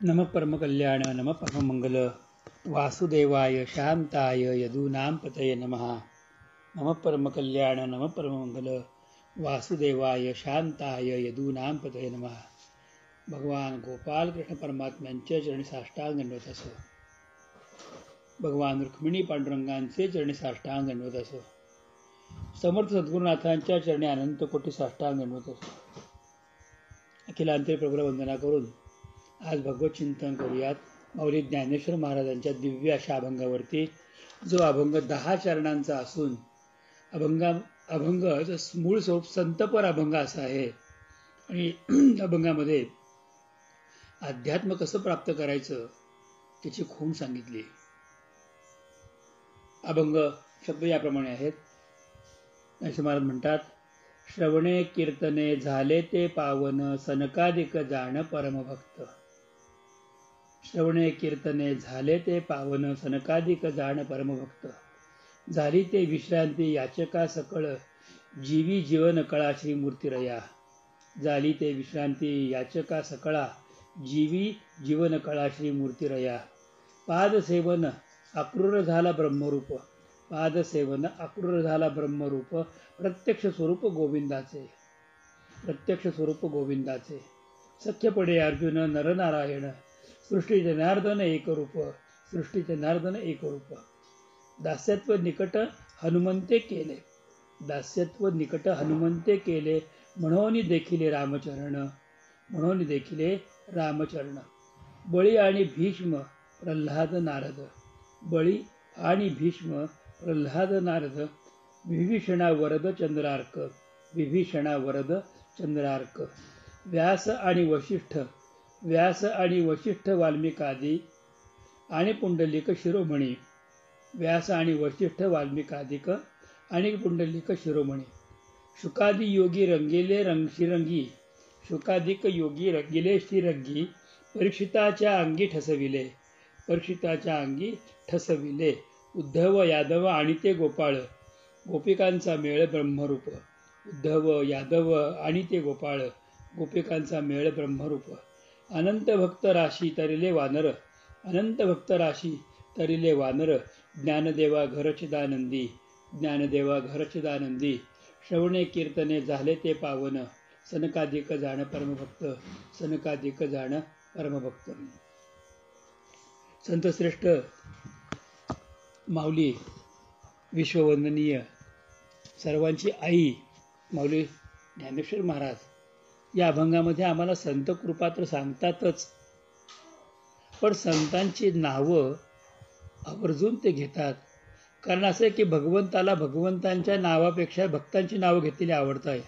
नमः परमकल्याण नमः परममंगल वासुदेवाय शांताय यदूनां पतये नमः। नमः परमकल्याण नमः परममंगल वासुदेवाय शांताय यदूनां पतये नमः। भगवान गोपाल कृष्ण परमात्म्यांच्या चरणी साष्टांग दंडवत असो। भगवान रुक्मिणी पांडुरंगांचे चरणी साष्टांग दंडवत असो। समर्थ सद्गुरुनाथांच्या चरणी अनंत कोटी साष्टांग दंडवत असो। अखिलांतरी प्रभूला वंदना करून आज भगवत चिंतन करूयात। माऊली ज्ञानेश्वर महाराजांच्या दिव्य अशा अभंगावरती, जो अभंग 10 चरणांचा असून अभंग मूळ स्वरूप संतपर अभंग असा आहे। आणि अभंगामध्ये अध्यात्म कसं प्राप्त करायचं त्याची खूण सांगितली। अभंग शब्द याप्रमाणे आहेत। ज्ञानेश्वर महाराज म्हणतात, श्रवणे कीर्तने झाले ते पावन, सनकादिक जाण परमभक्त। श्रवणे कीर्तने झाले ते पावन, सनकादिक जाण परमभक्त। झाली ते विश्रांती याचका सकळ, जीवी जीवन कळा श्रीमूर्तिरया। झाली ते विश्रांती याचका सकळा, जीवी जीवन कळा श्रीमूर्तिरया। पादसेवन अक्रूर झाला ब्रह्मरूप, पादसेवन अक्रूर झाला ब्रह्मरूप। प्रत्यक्ष स्वरूप गोविंदाचे, प्रत्यक्ष स्वरूप गोविंदाचे। सख्य पडे अर्जुन नरनारायण, सृष्टी जनार्दन एक रूप, सृष्टी जनार्दन एक रूप। दास्यत्व निकट हनुमंते केले, दास्यत्व निकट हनुमंते केले। म्हणून देखिले रामचरण, म्हणून देखिले रामचरण। बळी आणि भीष्म प्रल्हाद नारद, बळी आणि भीष्म प्रल्हाद नारद। विभीषणा वरद चंद्रार्क, विभीषणा वरद चंद्रार्क। व्यास आणि वशिष्ठ, व्यास आणि वशिष्ठ वाल्मिकादी आणि पुंडलिक शिरोमणी। व्यास आणि वशिष्ठ वाल्मिकादिक आणि पुंडलिक शिरोमणी। शुकादी योगी रंगेले श्रीरंगी, शुकादिक योगी रंगिले श्रीरंगी। परीक्षिताच्या अंगी ठसविले, परीक्षिताच्या अंगी ठसविले। उद्धव यादव आणि ते गोपाळ, गोपिकांचा मेळ ब्रह्मरूप। उद्धव यादव आणि ते गोपाळ, गोपिकांचा मेळ ब्रह्मरूप। अनंत भक्त राशी तरिले वानर, अनंत भक्त राशी तरिले वानर। ज्ञानदेवा घर चिदानंदी, ज्ञानदेवा घर चिदानंदी। श्रवणे कीर्तने झाले ते पावन, सनकादिक जाण परमभक्त, सनकादिक जाण परमभक्त। संतश्रेष्ठ माऊली विश्ववंदनीय सर्वांची आई माऊली ज्ञानेश्वर महाराज या अभंगामध्ये आम्हाला संत कृपा तर सांगतातच, पण संतांची नावं आवर्जून ते घेतात। कारण असं आहे की भगवंताला भगवंतांच्या नावापेक्षा भक्तांची नावं घेतलेली आवडत आहे।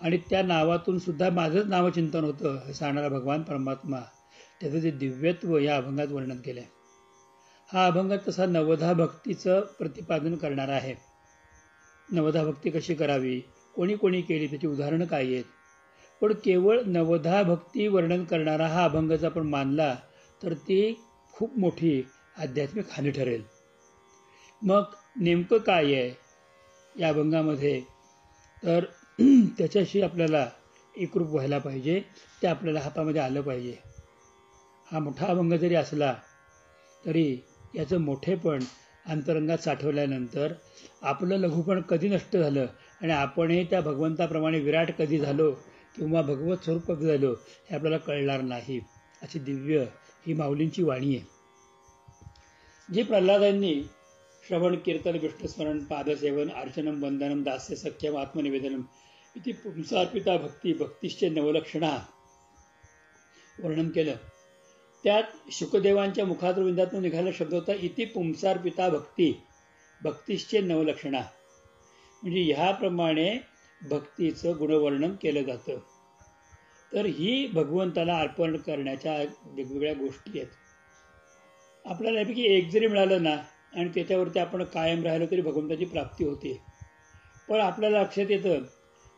आणि त्या नावातून सुद्धा माझंच नावचिंतन होतं हे सांगणारा भगवान परमात्मा, त्याचं जे दिव्यत्व या अभंगात वर्णन केलं आहे। हा अभंग तसा नवधा भक्तीचं प्रतिपादन करणारा आहे। नवधा भक्ती कशी करावी, कोणी कोणी केली, त्याची उदाहरणं काय आहेत। पण केवळ नवधा भक्ती वर्णन करणारा हा अभंग जर आपण मानला तर ती खूप मोठी आध्यात्मिक हानी ठरेल। मग नेमकं काय आहे या अभंगामध्ये, तर त्याच्याशी आपल्याला एकरूप व्हायला पाहिजे, ते आपल्याला हातामध्ये आलं पाहिजे। हा मोठा अभंग जरी असला तरी याचं मोठेपण अंतरंगात साठवल्यानंतर आपलं लघुपण कधी नष्ट झालं आणि आपणही त्या भगवंताप्रमाणे विराट कधी झालो किंवा भगवत स्वरूप कधी झालो हे आपल्याला कळणार नाही। अशी दिव्य ही माऊलींची वाणी आहे। जी प्रल्हादांनी श्रवण कीर्तन विष्णुस्मरण पादसेवन अर्चनम वंदनम दास्य सख्यम आत्मनिवेदनम इति पुंसार्पिता भक्ती भक्तिश्च नवलक्षणा वर्णन केलं, त्यात शुकदेवांच्या मुखातून निघालेला शब्द होता इति पुंसार्पिता भक्ती भक्तिश्च नवलक्षणा। म्हणजे ह्याप्रमाणे भक्तीचं गुणवर्णन केलं जातं। तर ही भगवंताला अर्पण करण्याच्या वेगवेगळ्या गोष्टी आहेत। आपल्याला यापैकी एक जरी मिळालं ना आणि त्याच्यावरती आपण कायम राहिलो तरी भगवंताची प्राप्ती होते। पण आपल्याला लक्षात येतं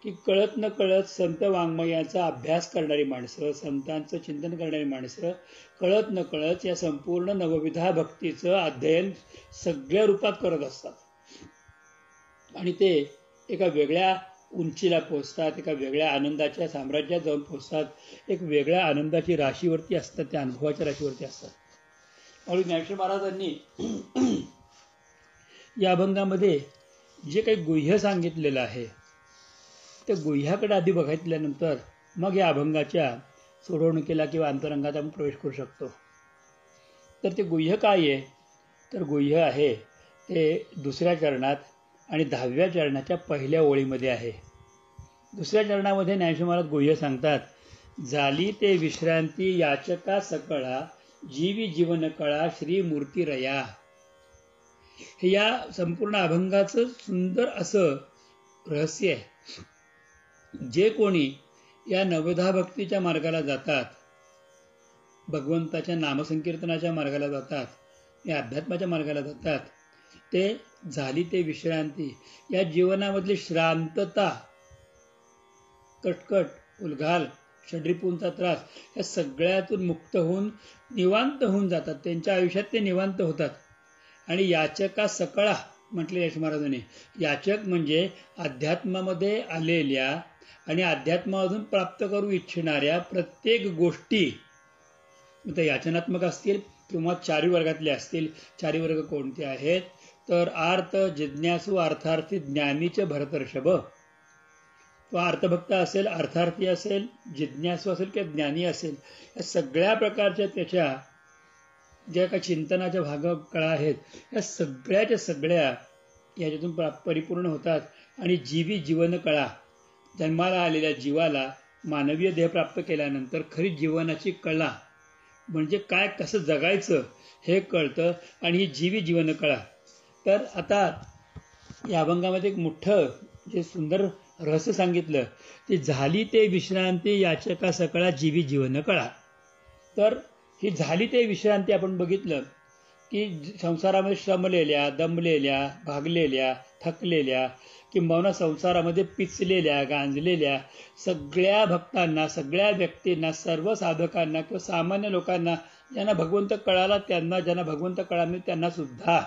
की कळत न कळत संत वाङ्मयाचा अभ्यास करणारी माणसं, संतांचं चिंतन करणारी माणसं कळत न कळत या संपूर्ण नवविधा भक्तीचं अध्ययन सगळ्या रूपात करत असतात। आणि ते एका वेगळ्या उंचीला पोचतात, एका वेगळ्या आनंदाच्या साम्राज्यात जाऊन पोचतात, एक वेगळ्या आनंदाची राशीवरती असतात, त्या अनुभवाच्या राशीवरती असतात. आणि ज्ञानेश्वर महाराजांनी या अभंगामध्ये जे काही गुह्य सांगितलेलं आहे त्या गुह्याकडे आधी बघितल्यानंतर मग या अभंगाच्या सोडवणुकीला किंवा अंतरंगात आपण प्रवेश करू शकतो. तर ते गुह्य काय आहे? तर गुह्य आहे ते 2ऱ्या चरणात आणि 10व्या चरणाच्या पहिल्या ओळीमध्ये आहे. 2ऱ्या चरणामध्ये ज्ञानेश्वर महाराज गुह्य सांगतात, झाली ते विश्रांती याचका सकळा, जीवी जीवन कळा श्री मूर्ती रया. हे या संपूर्ण अभंगाचं सुंदर असं रहस्य आहे. जे कोणी या नवधा भक्तीच्या मार्गाला जातात, भगवंताच्या नामसंकीर्तनाच्या मार्गाला जातात, या अध्यात्माच्या मार्गाला जातात, ते झाली ते विश्रांती, या जीवनामधली श्रांतता, कटकट, उलघाल, षड्रिपूंचा त्रास, या सगळ्यातून मुक्त होऊन निवांत होऊन जातात. त्यांच्या आयुष्यात ते निवांत होतात. आणि याचका सकळा म्हटले यश महाराजांनी. याचक म्हणजे अध्यात्मामध्ये आलेल्या आणि अध्यात्मामधून प्राप्त करू इच्छिणाऱ्या प्रत्येक गोष्टी, त्या याचनात्मक असतील किंवा 4 वर्गातले असतील. 4 वर्ग कोणते आहेत? तर आर्त, जिज्ञासू, अर्थार्थी, ज्ञानीचे भरतर्षभ. तो अर्थभक्त असेल, अर्थार्थी असेल, जिज्ञासू असेल किंवा ज्ञानी असेल, या सगळ्या प्रकारच्या त्याच्या ज्या काही चिंतनाच्या कळा आहेत, या सगळ्याच्या सगळ्या याच्यातून परिपूर्ण होतात. आणि जीवी जीवन कळा, जन्माला आलेल्या जीवाला मानवीय देह प्राप्त केल्यानंतर खरी जीवनाची कळा म्हणजे काय, कसं जगायचं हे कळतं. आणि ही जीवी जीवन कळा. तर आता या अभंगामध्ये एक मोठं जे सुंदर रहस्य सांगितलं, ती झाली ते विश्रांती याचका सकळा जीवी जीवन कळा. तर ही झाली ते विश्रांती आपण बघितलं की संसारामध्ये श्रमलेल्या, दमलेल्या, भागलेल्या, थकलेल्या, किंबहुना संसारामध्ये पिचलेल्या, गांजलेल्या सगळ्या भक्तांना, सगळ्या व्यक्तींना, सर्व साधकांना किंवा सामान्य लोकांना, ज्यांना भगवंत कळाला त्यांना, ज्यांना भगवंत कळाला नाही त्यांना सुद्धा,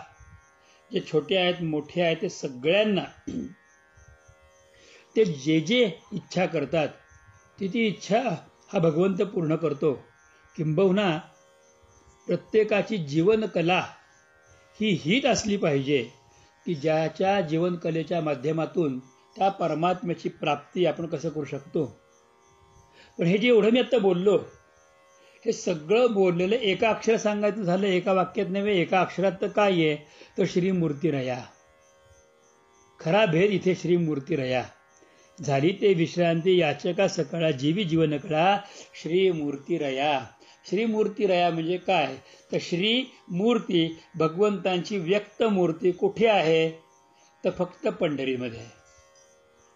जे छोटे आहेत मोठे आहेत, ते सगळ्यांना ते जे जे इच्छा करतात ती इच्छा हा भगवंत पूर्ण करतो. किंबहुना प्रत्येकाची जीवनकला ही हीच असली पाहिजे की ज्याच्या जीवनकलेच्या माध्यमातून त्या परमात्म्याची प्राप्ती आपण कसं करू शकतो. पण हे जे एवढं मी आता बोललो, हे सगळं बोललेलं एका अक्षर सांगायचं झालं, एका वाक्यात नव्हे, एका अक्षरात तर काय आहे, तर श्री मूर्ती रया. खरा भेद इथे श्री मूर्ती रया. झाली ते विश्रांती याचका सकळा, जीवी जीवन कळा श्री मूर्ती रया. श्री मूर्ती रया म्हणजे काय, तर श्री मूर्ती भगवंतांची व्यक्त मूर्ती कुठे आहे, तर फक्त पंढरीमध्ये आहे.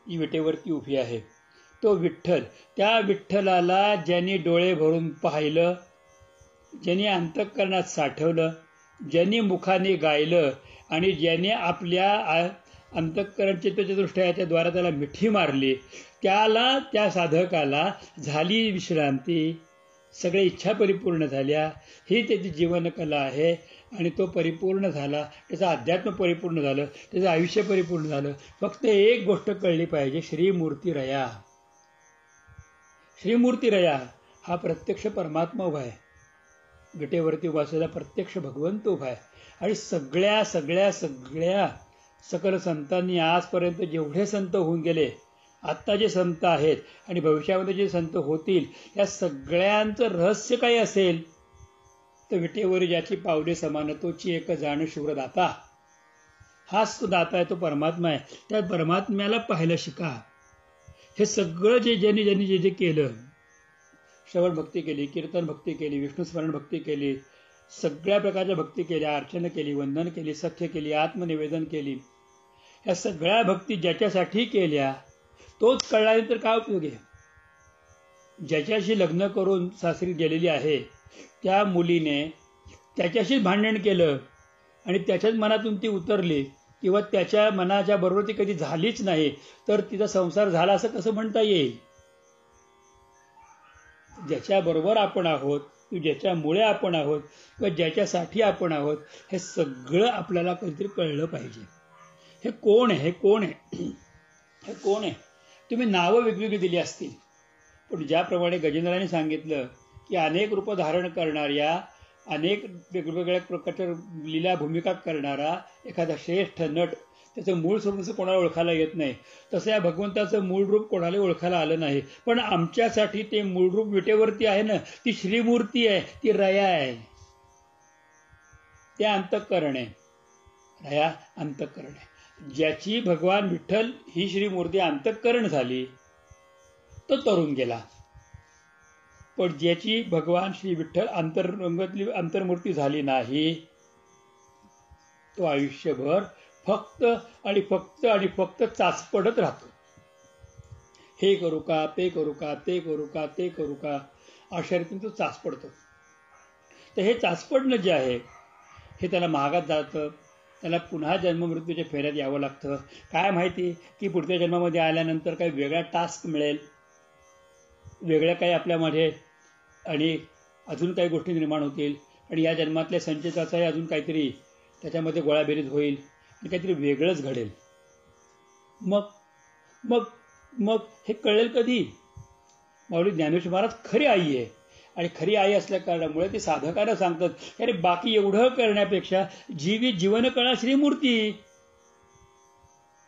ही विटेवरती उभी आहे तो विठ्ठल. त्या विठ्ठलाला ज्यांनी डोळे भरून पाहिलं, ज्यांनी अंतःकरणात साठवलं, ज्यांनी मुखाने गायलं आणि ज्यांनी आपल्या अंतःकरण चित्तचतुष्टयाच्या द्वारा त्याला मिठी मारली, त्याला, त्या साधकाला झाली विश्रांती, सगळ्या इच्छा परिपूर्ण झाल्या. ही त्याची जीवनकला आहे. आणि तो परिपूर्ण झाला, त्याचं अध्यात्म परिपूर्ण झालं, त्याचं आयुष्य परिपूर्ण झालं. फक्त एक गोष्ट कळली पाहिजे, श्रीमूर्ती रया. श्रीमूर्ती रया हा प्रत्यक्ष परमात्मा उभा आहे. विटेवरती उभा असलेला प्रत्यक्ष भगवंत उभा आहे. आणि सगळ्या सगळ्या सगळ्या सकल संतांनी आजपर्यंत जेवढे संत होऊन गेले, आत्ता जे संत आहेत आणि भविष्यामध्ये जे संत होतील, या सगळ्यांचं रहस्य काय असेल, तर विटेवर ज्याची पावले समान तोची एक जाण शूरदाता. हाच तो दाता आहे, तो परमात्मा आहे. त्या परमात्म्याला पाहायला शिका. हे सगळं जे ज्यांनी जे जे केलं, श्रवण भक्ती केली, कीर्तन भक्ती केली, विष्णुस्मरण भक्ती केली, सगळ्या प्रकारच्या भक्ती केल्या, अर्चना केली, वंदन केली, सख्य केली, आत्मनिवेदन केली, या सगळ्या भक्ती ज्याच्यासाठी केल्या तोच कळल्यानंतर काय उपयोग आहे. ज्याच्याशी लग्न करून सासरी गेलेली आहे त्या मुलीने त्याच्याशीच भांडण केलं आणि त्याच्याच मनातून ती उतरली, किंवा त्याच्या मनाच्या बरोबर ती कधी झालीच नाही, तर तिचा संसार झाला असं कसं म्हणता येईल. ज्याच्याबरोबर आपण आहोत, ज्याच्यामुळे आपण आहोत, किंवा ज्याच्यासाठी आपण आहोत, हे सगळं आपल्याला कधीतरी कळलं पाहिजे. हे कोण आहे, हे कोण आहे, हे कोण आहे. तुम्ही नावं वेगवेगळी दिली असतील, पण ज्याप्रमाणे गजेंद्राने सांगितलं की अनेक रूप धारण करणाऱ्या, अनेक वेगवेगळ्या प्रकारच्या लीला भूमिका करणारा एखादा श्रेष्ठ नट त्याचं मूळ स्वरूप कोणाला ओळखायला येत नाही, तसं या भगवंताचं मूळ रूप कोणाला ओळखायला आलं नाही. पण आमच्यासाठी ते मूळ रूप विटेवरती आहे ना, ती श्रीमूर्ती आहे, ती रया आहे, ते अंतःकरण आहे. रया अंतःकरण आहे. ज्याची भगवान विठ्ठल ही श्रीमूर्ती अंतःकरण झाली तो तरुण गेला, पण ज्याची भगवान श्री विठ्ठल अंतरंगातली अंतर्मूर्ती झाली नाही तो आयुष्यभर फक्त आणि फक्त आणि फक्त चाचपडत राहतो. हे करू का, ते करू का, ते करू का, ते करू का, अशा रीतीने तो चाचपडतो. तर हे चाचपडणं जे आहे हे त्याला महागात जातं. त्याला पुन्हा जन्ममृत्यूच्या फेऱ्यात यावं लागतं. काय माहिती की पुढच्या जन्मामध्ये आल्यानंतर काही वेगळा टास्क मिळेल, वेगळ्या काही आपल्यामध्ये आणि अजून काही गोष्टी निर्माण होतील आणि या जन्मातल्या संचिताचाही अजून काहीतरी त्याच्यामध्ये गोळाबेरीज होईल आणि काहीतरी वेगळंच घडेल. मग मग मग हे कळेल कधी? माऊली ज्ञानेश्वर महाराज खरी आई आहे आणि खरी आई असल्या कारणामुळे ते साधकांना सांगतात की अरे बाकी एवढं करण्यापेक्षा जीवी जीवन कळा श्रीमूर्ती.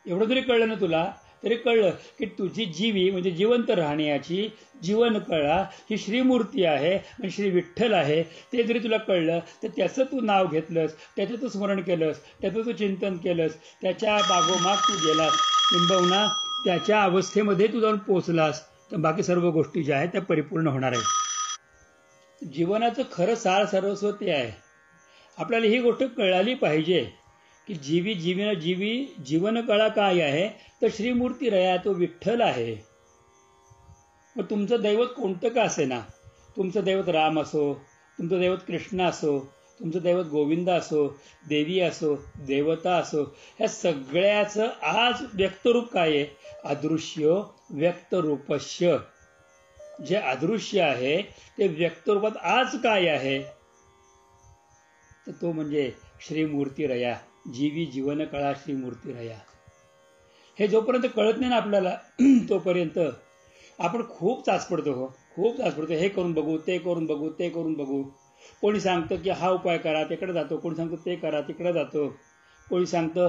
एवढं जरी कळलं ना तुला तरी कळलं की तुझी जीवी म्हणजे जिवंत राहण्याची जीवन कळा ही श्रीमूर्ती आहे आणि श्री विठ्ठल आहे. ते जरी तुला कळलं तर त्याचं तू नाव घेतलंस, त्याचं तू स्मरण केलंस, त्याचं तू चिंतन केलंस, त्याच्या मागोमाग तू गेलास, किंबहुना त्याच्या अवस्थेमध्ये तू जाऊन पोचलास तर बाकी सर्व गोष्टी ज्या आहेत त्या परिपूर्ण होणार आहेत. जीवनाचं खरं सार सर्वस्व ते आहे. आपल्याला ही गोष्ट कळाली पाहिजे की जीवी जीवन कळा काय आहे तर श्रीमूर्ती रया तो विठ्ठल आहे. मग तुमचं दैवत कोणतं का असे ना, तुमचं दैवत राम असो, तुमचं दैवत कृष्ण असो, तुमचं दैवत गोविंद असो, देवी असो, देवता असो, ह्या सगळ्याचं आज व्यक्तरूप काय आहे? अदृश्य व्यक्तरूपस्य. जे अदृश्य आहे ते व्यक्तरूपात आज काय आहे तर तो म्हणजे श्रीमूर्ती रया. जीवी जीवन कळा श्रीमूर्ती रया. हे जोपर्यंत कळत नाही ना आपल्याला तोपर्यंत आपण खूप चाचपडतो. खूप चाचपडतो. हे करून बघू, ते करून बघू, ते करून बघू. कोणी सांगतं की हा उपाय करा, तिकडे जातो. कोणी सांगतं ते करा, तिकडे जातो. कोणी सांगतं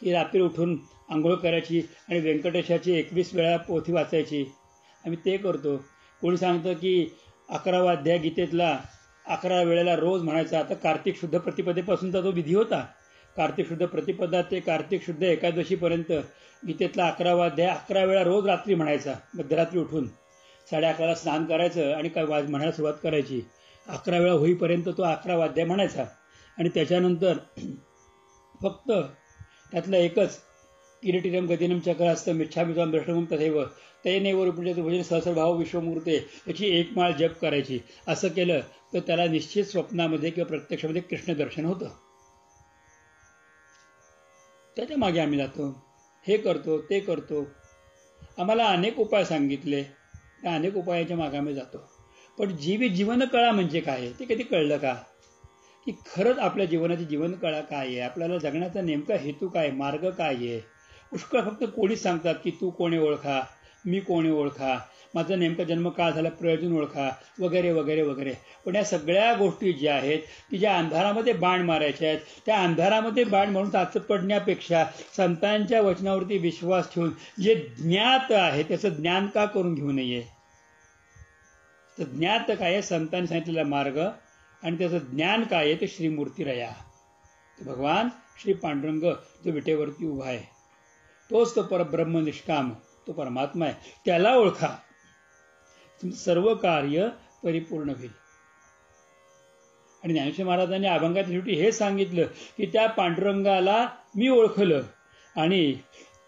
की रात्री उठून आंघोळ करायची आणि व्यंकटेशाची 21 वेळा पोथी वाचायची, आम्ही ते करतो. कोणी सांगतं की 11वा अध्याय गीतेतला 11 वेळेला रोज म्हणायचा. आता कार्तिक शुद्ध प्रतिपदेपासूनचा तो विधी होता. कार्तिक शुद्ध प्रतिपदा ते कार्तिक शुद्ध एकादशीपर्यंत गीतेतला 11वा अध्याय 11 वेळा रोज रात्री म्हणायचा. मध्यरात्री उठून 11:30ला स्नान करायचं आणि काय म्हणायला सुरुवात करायची. 11 वेळा होईपर्यंत तो 11वा अध्याय म्हणायचा आणि त्याच्यानंतर फक्त त्यातलं एकच किरीटिरम गदिनम चक्रहस्तम इच्छामित्वाम द्रष्टमं तथैव तैनैव रूपं सहस्रभाव विश्वमूर्ते याची एक माळ जप करायची. असं केलं तर त्याला निश्चित स्वप्नामध्ये किंवा प्रत्यक्षामध्ये कृष्ण दर्शन होतं. त्याच्या मागे आम्ही जातो, हे करतो, ते करतो. आम्हाला अनेक उपाय सांगितले, त्या अनेक उपायाच्या मागे आम्ही जातो. पण जीवी जीवन कळा म्हणजे काय ते कधी कळलं का? की खरंच आपल्या जीवनाची जीवन कळा काय आहे, आपल्याला जगण्याचा नेमका हेतू काय, मार्ग काय आहे. पुष्कळ फक्त कोणीच सांगतात की तू कोणी ओळखा, मी कोणी ओळखा, माझा नेमका जन्म का झाला प्रयोजन ओळखा, वगैरे वगैरे वगैरे. पण या सगळ्या गोष्टी ज्या आहेत की ज्या अंधारामध्ये बाण मारायच्या आहेत, त्या अंधारामध्ये बाण म्हणून चाचपडण्यापेक्षा संतांच्या वचनावरती विश्वास ठेवून जे ज्ञात आहे त्याचं ज्ञान का करून घेऊ नये. तर ज्ञात काय आहे? संतांनी सांगितलेला मार्ग आणि त्याचं ज्ञान काय आहे ते श्रीमूर्ती रया. भगवान श्री पांडुरंग जो विटेवरती उभा आहे तोच तो परब्रह्म निष्काम, तो परमात्मा आहे. त्याला ओळखा, तुमचं सर्व कार्य परिपूर्ण होईल. आणि ज्ञानेश्वर महाराजांनी अभंगाच्या शेवटी हे सांगितलं की त्या पांडुरंगाला मी ओळखलं आणि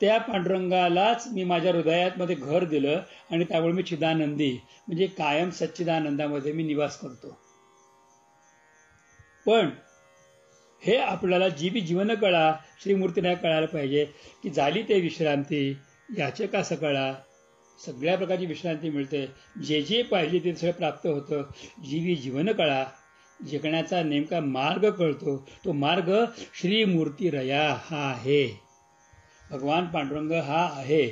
त्या पांडुरंगालाच मी माझ्या हृदयामध्ये घर दिलं आणि त्यामुळे मी चिदानंदी म्हणजे कायम सच्चिदानंदामध्ये मी निवास करतो. पण हे आपल्याला जीवी जीवन कळा श्रीमूर्तीला कळायला पाहिजे की झाली ते विश्रांती याचे का सकळा. सगळ्या प्रकारची विश्रांती मिळते, जे जे पाहिजे ते सगळं प्राप्त होतं. जीवी जीवन कळा, जगण्याचा नेमका मार्ग कळतो. तो मार्ग श्रीमूर्ती रया हा आहे. भगवान पांडुरंग हा आहे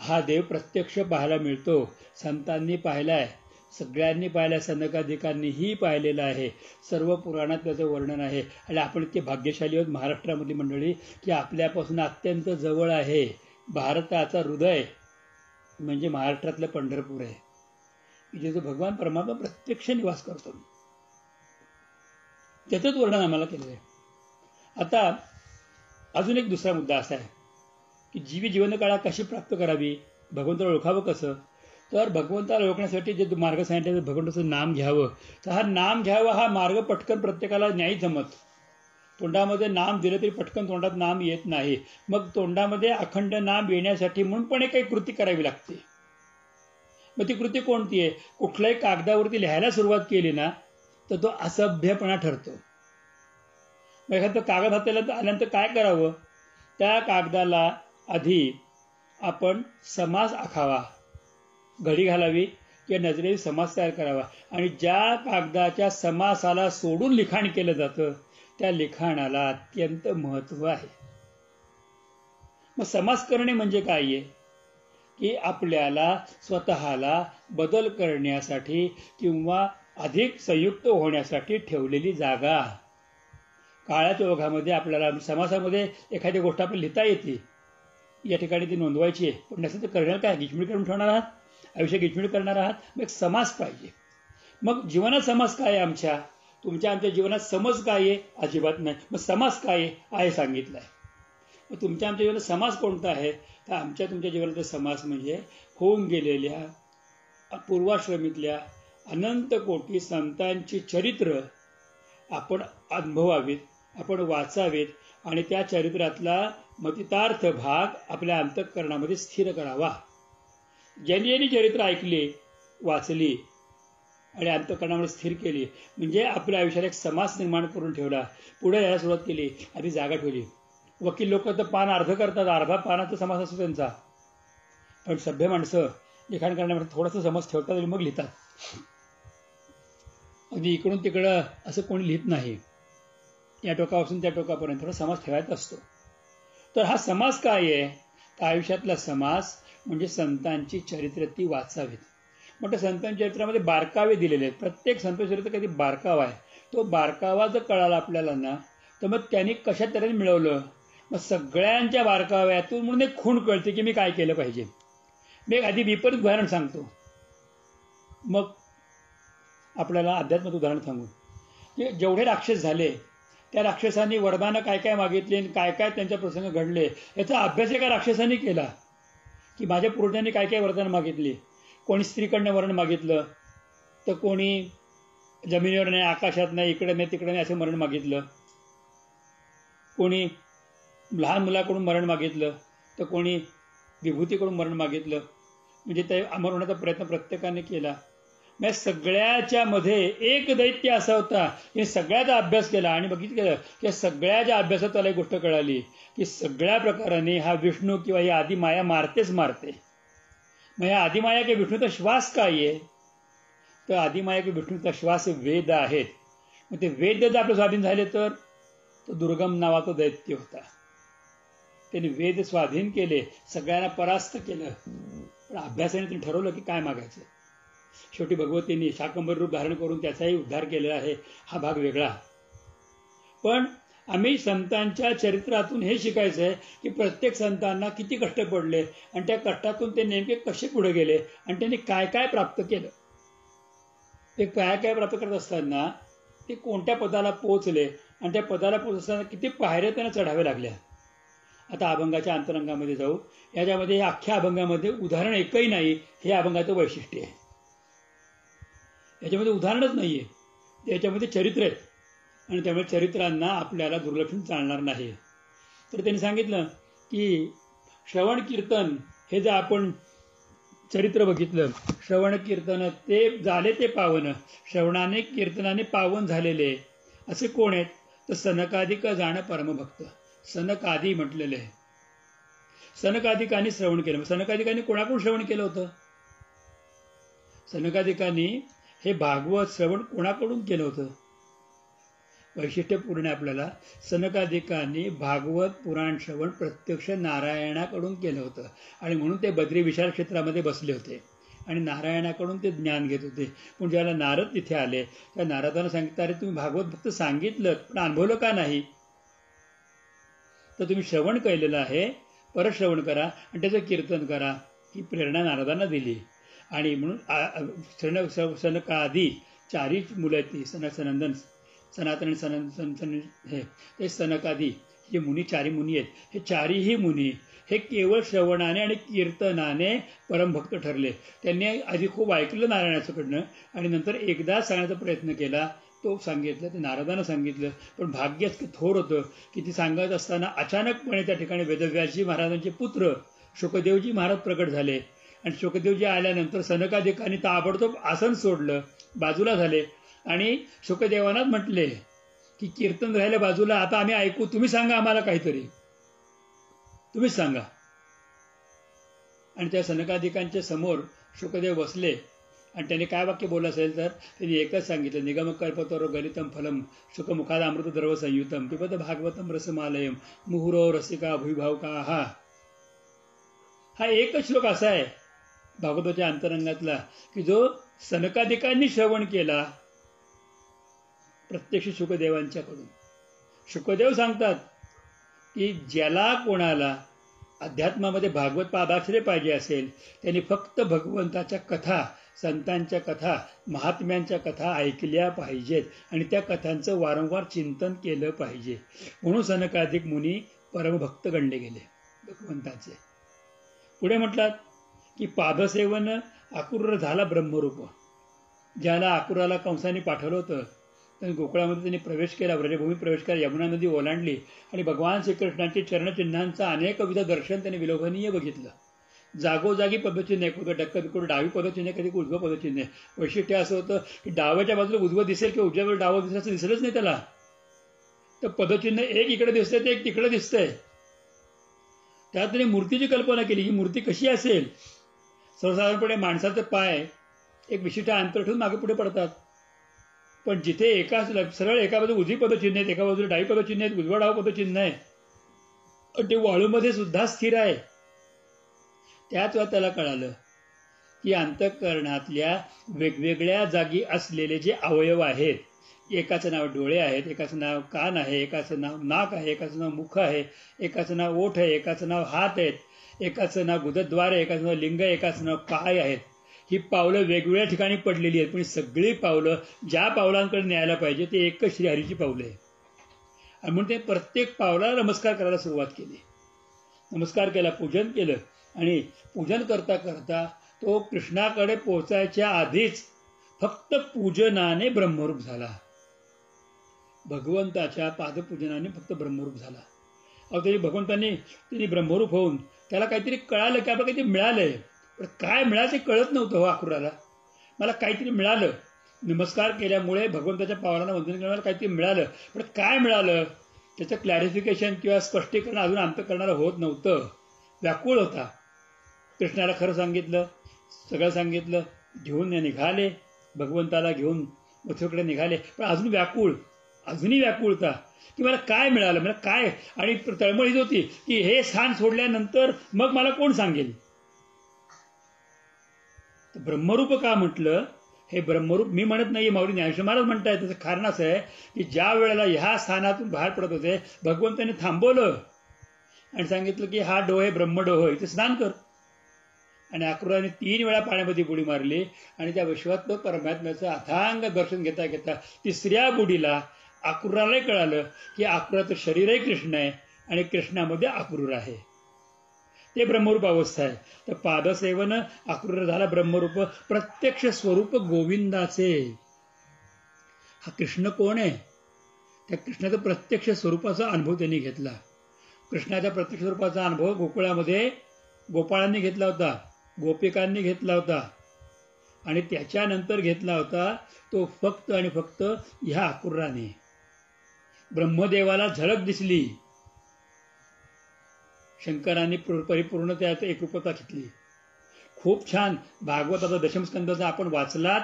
हा देव प्रत्यक्ष पाहायला मिळतो. संतांनी पाहिलाय, सगळ्यांनी पाहिलाय, सनकाधिकांनीही पाहिलेलं आहे. सर्व पुराणात त्याचं वर्णन आहे. आणि आपण इतके भाग्यशाली आहोत महाराष्ट्रामधली मंडळी की आपल्यापासून अत्यंत जवळ आहे. भारताचा हृदय म्हणजे महाराष्ट्रातलं पंढरपूर आहे, जिथे भगवान परमात्मा प्रत्यक्ष निवास करतो. त्याचंच वर्णन आम्हाला केलेलं आहे. आता अजून एक दुसरा मुद्दा असा आहे की जीवी जीवनकळा कशी प्राप्त करावी, भगवंताला ओळखावं कसं. तर भगवंताला ओळखण्यासाठी जे मार्ग सांगितले, भगवंताचं नाम घ्यावं. तर हा नाम घ्यावं हा मार्ग पटकन प्रत्येकाला नाही जमत. तोंडामध्ये नाम दिलं तरी पटकन तोंडात नाम येत नाही. मग तोंडामध्ये अखंड नाम येण्यासाठी म्हणून पण काही कृती करावी लागते. मग ती कृती कोणती आहे? कुठल्याही कागदावरती लिहायला सुरुवात केली ना तर तो असभ्यपणा ठरतो. मग एखादं कागद हाताला आल्यानंतर काय करावं? त्या कागदाला आधी आपण समास आखावा, घडी घालावी किंवा नजरेने समास तयार करावा. आणि ज्या कागदाच्या समासाला सोडून लिखाण केलं जातं त्या लिखाणाला अत्यंत महत्व आहे. मग समास करणे म्हणजे काय आहे की आपल्याला स्वतःला बदल करण्यासाठी किंवा अधिक संयुक्त होण्यासाठी ठेवलेली जागा. काळाच्या ओघामध्ये आपल्याला समासामध्ये एखादी गोष्ट आपल्याला लिहिता येते, या ठिकाणी ती नोंदवायची आहे, पण नसेल तर करणार काय? गिचमिड करून ठेवणार आहात, आयुष्य गिचमिड करणार आहात. मग एक समास पाहिजे. मग जीवनात समास काय आहे? तुमच्या आमच्या जीवनात समज काय आहे? अजिबात नाही. मग समास काय आहे सांगितलंय. मग तुमच्या आमच्या जीवनात समास कोणता आहे? तर आमच्या तुमच्या जीवनातला समास म्हणजे होऊन गेलेल्या पूर्वाश्रमीतल्या अनंत कोटी संतांची चरित्र आपण अनुभवावीत, आपण वाचावेत आणि त्या चरित्रातला मतितार्थ भाग आपल्या अंतःकरणामध्ये स्थिर करावा. ज्यांनी ज्यांनी चरित्र ऐकली, वाचली आणि अंतःकरणामध्ये स्थिर केली म्हणजे आपल्या आयुष्याला एक समास निर्माण करून ठेवला. पुढे यायला सुरुवात केली, आधी जागा ठेवली. वकील लोक तर पान अर्ध करतात, अर्धा पानाचा समास असतो त्यांचा. पण सभ्य माणसं लिखाण करण्यामध्ये थोडासा समास ठेवतात आणि मग लिहितात. अगदी इकडून तिकडं असं कोणी लिहित नाही. या टोकापासून त्या टोकापर्यंत थोडा समास ठेवायचा असतो. तर हा समास काय आहे? तर आयुष्यातला समास म्हणजे संतांची चरित्र ती वाचावीत. मग त्या संतांच्या चरित्रामध्ये बारकावे दिलेले आहेत. प्रत्येक संत चरित्र कधी बारकावा आहे. तो बारकावा जर कळाला आपल्याला ना तर मग त्यांनी कशा तऱ्हेने मिळवलं. मग सगळ्यांच्या बारकाव्यातून म्हणून एक खूण कळते की मी काय केलं पाहिजे. मी एक आधी विपरीत उदाहरण सांगतो, मग आपल्याला अध्यात्मात उदाहरण सांगू. की जेवढे राक्षस झाले त्या राक्षसांनी वरदानं काय काय मागितली आणि काय काय त्यांच्या प्रसंग घडले याचा अभ्यास एका राक्षसांनी केला. की माझ्या पूर्वजांनी काय काय वरदानं मागितली. कोणी स्त्रीकडनं वरण मागितलं, तर कोणी जमिनीवर नाही, आकाशात नाही, इकडे नाही, तिकडे नाही असं मरण मागितलं. कोणी लहान मुलाकडून मरण मागितलं, तर कोणी विभूतीकडून मरण मागितलं. म्हणजे ते अमर होण्याचा प्रयत्न प्रत्येकाने केला. मग सगळ्याच्या मध्ये एक दैत्य असा होता की सगळ्याचा अभ्यास केला आणि बघितलं की सगळ्याच्या अभ्यासात त्याला एक गोष्ट कळाली की सगळ्या प्रकाराने हा विष्णू किंवा ही आदिमाया मारतेच मारते. मग या आदिमाया किंवा विष्णूचा श्वास काय आहे? तर आदिमाया किंवा विष्णूचा श्वास वेद आहेत. मग ते वेद जर आपले स्वाधीन झाले तर दुर्गम नावाचा दैत्य होता. त्यांनी वेद स्वाधीन केले, सगळ्यांना परास्त केलं. पण अभ्यासाने त्यांनी ठरवलं की काय मागायचं. शेवटी भगवतींनी शाकंभरी रूप धारण करून त्याचाही उद्धार केलेला आहे. हा भाग वेगळा. पण आम्ही संतांच्या चरित्रातून हे शिकायचं आहे की प्रत्येक संतांना किती कष्ट पडले आणि त्या कष्टातून ते नेमके कसे पुढे गेले आणि त्यांनी काय काय प्राप्त केलं. ते काय काय प्राप्त करत असताना ते कोणत्या पदाला पोहोचले आणि त्या पदाला पोहोचत असताना किती पायऱ्या त्यांना चढाव्या लागल्या. आता अभंगाच्या अंतरंगामध्ये जाऊ. याच्यामध्ये अख्ख्या अभंगामध्ये उदाहरण एकही नाही. हे अभंगाचं वैशिष्ट्य आहे. याच्यामध्ये उदाहरणच नाहीये, याच्यामध्ये चरित्र आहेत आणि त्यामुळे चरित्रांना आपल्याला दुर्लक्षण चालणार नाही. तर त्यांनी सांगितलं की श्रवण कीर्तन हे जर आपण चरित्र बघितलं, श्रवण कीर्तन ते झाले ते पावन, श्रवणाने कीर्तनाने पावन झालेले असे कोण आहेत? तर सनकादिक जाण परमभक्त. सनकादी म्हटलेले आहे. सनकादिकांनी श्रवण केलं. सनकादिकांनी कोणाकडून श्रवण केलं होतं? सनकादिकांनी हे भागवत श्रवण कोणाकडून केलं होतं? वैशिष्ट्यपूर्ण आहे आपल्याला. सनकादिकांनी भागवत पुराण श्रवण प्रत्यक्ष नारायणाकडून केलं होतं आणि म्हणून ते बद्री विशाल क्षेत्रामध्ये बसले होते आणि नारायणाकडून ते ज्ञान घेत होते. पण ज्याला नारद तिथे आले त्या नारदांना सांगितलं, अरे तुम्ही भागवत फक्त सांगितलं पण अनुभवलं का नाही? तर तुम्ही श्रवण केलेलं आहे, परत श्रवण करा आणि त्याचं कीर्तन करा, ही प्रेरणा नारदांना दिली. आणि म्हणून सनकादी चारी मुलं आहेत ती, सनंदन सनातन आणि सनंदन हे ते सनकादी जे मुनी, चारी मुनी आहेत, हे चारीही मुनी हे केवळ श्रवणाने आणि कीर्तनाने परमभक्त ठरले. त्यांनी आधी खूप ऐकलं नारायणाच्याकडनं आणि नंतर एकदा सांगण्याचा प्रयत्न केला, तो सांगितलं, ते नारदानं सांगितलं. पण भाग्यच थोर होतं की ती सांगत असताना अचानकपणे त्या ठिकाणी वेदव्यासजी महाराजांचे पुत्र शुकदेवजी महाराज प्रकट झाले आणि शुकदेवजी आल्यानंतर सनकादिकांनी ताबडतोब आसन सोडलं, बाजूला झाले आणि शुकदेवांनाच म्हटले की कीर्तन राहिलं बाजूला, आता आम्ही ऐकू, तुम्ही सांगा आम्हाला काहीतरी, तुम्हीच सांगा. आणि त्या सनकादिकांच्या समोर शुकदेव बसले आणि त्यांनी काय वाक्य बोललं असेल तर त्यांनी एकच सांगितलं, निगमकल्पतरो गलितम फलम शुकमुखाद अमृत द्रव संयुतम पिबत भागवतम रसमालयम मुहुरो रसिका भुविभावका. हा एकच श्लोक असा आहे भागवताच्या अंतरंगातला की जो सनकादिकांनी श्रवण केला प्रत्यक्ष शुकदेवांच्याकडून. शुकदेव सांगतात की ज्याला कोणाला अध्यात्मामध्ये भागवत पादाक्षरे पाहिजे असेल त्यांनी फक्त भगवंताच्या कथा, संतांच्या कथा, महात्म्यांच्या कथा ऐकल्या पाहिजेत आणि त्या कथांचं वारंवार चिंतन केलं पाहिजे. म्हणून सनकादिक मुनी परमभक्त गणले गेले भगवंताचे. पुढे म्हटलात की पादसेवन आकुर झाला ब्रह्मरूप. ज्याला आकुराला कंसाने पाठवलं होतं तर गोकुळामध्ये त्यांनी प्रवेश केला, व्रजभूमी प्रवेश केला, यमुना नदी ओलांडली आणि भगवान श्रीकृष्णांचे चरणचिन्हांचं अनेकविध दर्शन त्यांनी विलोभनीय बघितलं. जागोजागी पदचिन्ह, कुठं डक्क बिकुड डावी पदचिन्ह, कधी उजवं पदचिन्ह. वैशिष्ट्य असं होतं की डाव्याच्या बाजूला उजवं दिसेल किंवा उजव्या बाजूला डावं दिसेल असं दिसलंच नाही त्याला. तर पदचिन्ह एक इकडे दिसतंय ते एक तिकडे दिसतंय. त्यात त्यांनी मूर्तीची कल्पना केली, ही मूर्ती कशी असेल. सर्वसाधारणपणे माणसाचे पाय एक विशिष्ट अंतर ठेवून मागे पुढे पडतात, पण जिथे सरळ एका बाजू उजवी पदचिन्ह आहेत, एका बाजूला डावी पदचिन्ह आहेत, उजवा डाव पदचिन्ह आहे, ते वाळूमध्ये सुद्धा स्थिर आहे. त्याच वेळा त्याला कळालं की अंतःकरणातल्या वेगवेगळ्या जागी असलेले जे अवयव आहेत, एकाचं नाव डोळे आहेत, एकाचं नाव कान आहे, एकाचं नाव नाक आहे, एकाचं नाव मुख आहे, एकाचं नाव ओठ आहे, एकाचं नाव हात आहेत, एकाचं नाव गुदद्वार आहे, एकाचं नाव लिंग आहे, एकाचं नाव पाय आहेत. ही पावलं वेगवेगळ्या ठिकाणी पडलेली आहेत, पण सगळी पावलं ज्या पावलांकडे न्यायला पाहिजे ते एकच श्रीहरीची पावलं आहे. आणि म्हणून ते प्रत्येक पावलाला नमस्कार करायला सुरुवात केली. नमस्कार केला, पूजन केलं आणि पूजन करता करता तो कृष्णाकडे पोहोचायच्या आधीच फक्त पूजनाने ब्रह्मरूप झाला. भगवंताच्या पादपूजनाने फक्त ब्रह्मरूप झाला. अहो तरी त्यांनी ब्रह्मरूप होऊन त्याला काहीतरी कळालं की आपलं काहीतरी मिळालंय. पण काय मिळालं ते कळत नव्हतं. हो आकुराला मला काहीतरी मिळालं, नमस्कार केल्यामुळे भगवंताच्या पावलांना वंदन करण्याला काहीतरी मिळालं, पण काय मिळालं त्याचं क्लॅरिफिकेशन किंवा स्पष्टीकरण अजून अंतःकरणाला होत नव्हतं. व्याकुळ होता. कृष्णाला खरं सांगितलं, सगळं सांगितलं, घेऊन निघाले, भगवंताला घेऊन मथुरेकडे निघाले, पण अजूनही व्याकुळता की मला काय मिळालं, मला काय. आणि तळमळीत होती की हे स्थान सोडल्यानंतर मग मला कोण सांगेल. ब्रह्मरूप का म्हटलं, हे ब्रह्मरूप मी म्हणत नाही, माऊली ज्ञानेश्वर महाराज म्हणताय. त्याचं कारण असं आहे की ज्या वेळेला ह्या स्थानातून बाहेर पडत होते भगवंताने थांबवलं आणि सांगितलं की हा डोह ब्रह्मडोह, इथे स्नान कर. आणि अक्रूराने 3 वेळा पाण्यामध्ये बुडी मारली आणि त्या विश्वात्म परमात्म्याचं अथांग दर्शन घेता घेता 3ऱ्या बुडीला अक्रूरालाही कळालं की अक्रूराचं शरीरही कृष्ण आहे आणि कृष्णामध्ये अक्रूर आहे. ते ब्रह्मरूप अवस्था आहे. तर पादसेवन अक्रूर झाला ब्रह्मरूप, प्रत्यक्ष स्वरूप गोविंदाचे. हा कृष्ण कोण आहे? त्या कृष्णाच्या प्रत्यक्ष स्वरूपाचा अनुभव त्यांनी घेतला. कृष्णाच्या प्रत्यक्ष स्वरूपाचा अनुभव गोकुळामध्ये गोपाळांनी घेतला होता, गोपिकांनी घेतला होता आणि त्याच्यानंतर घेतला होता तो फक्त आणि फक्त ह्या अक्रूराने. ब्रह्मदेवाला झलक दिसली, शंकरांनी परिपूर्ण त्यात एकरूपता घेतली. खूप छान. भागवताचा दशमस्कंदाचा आपण वाचलात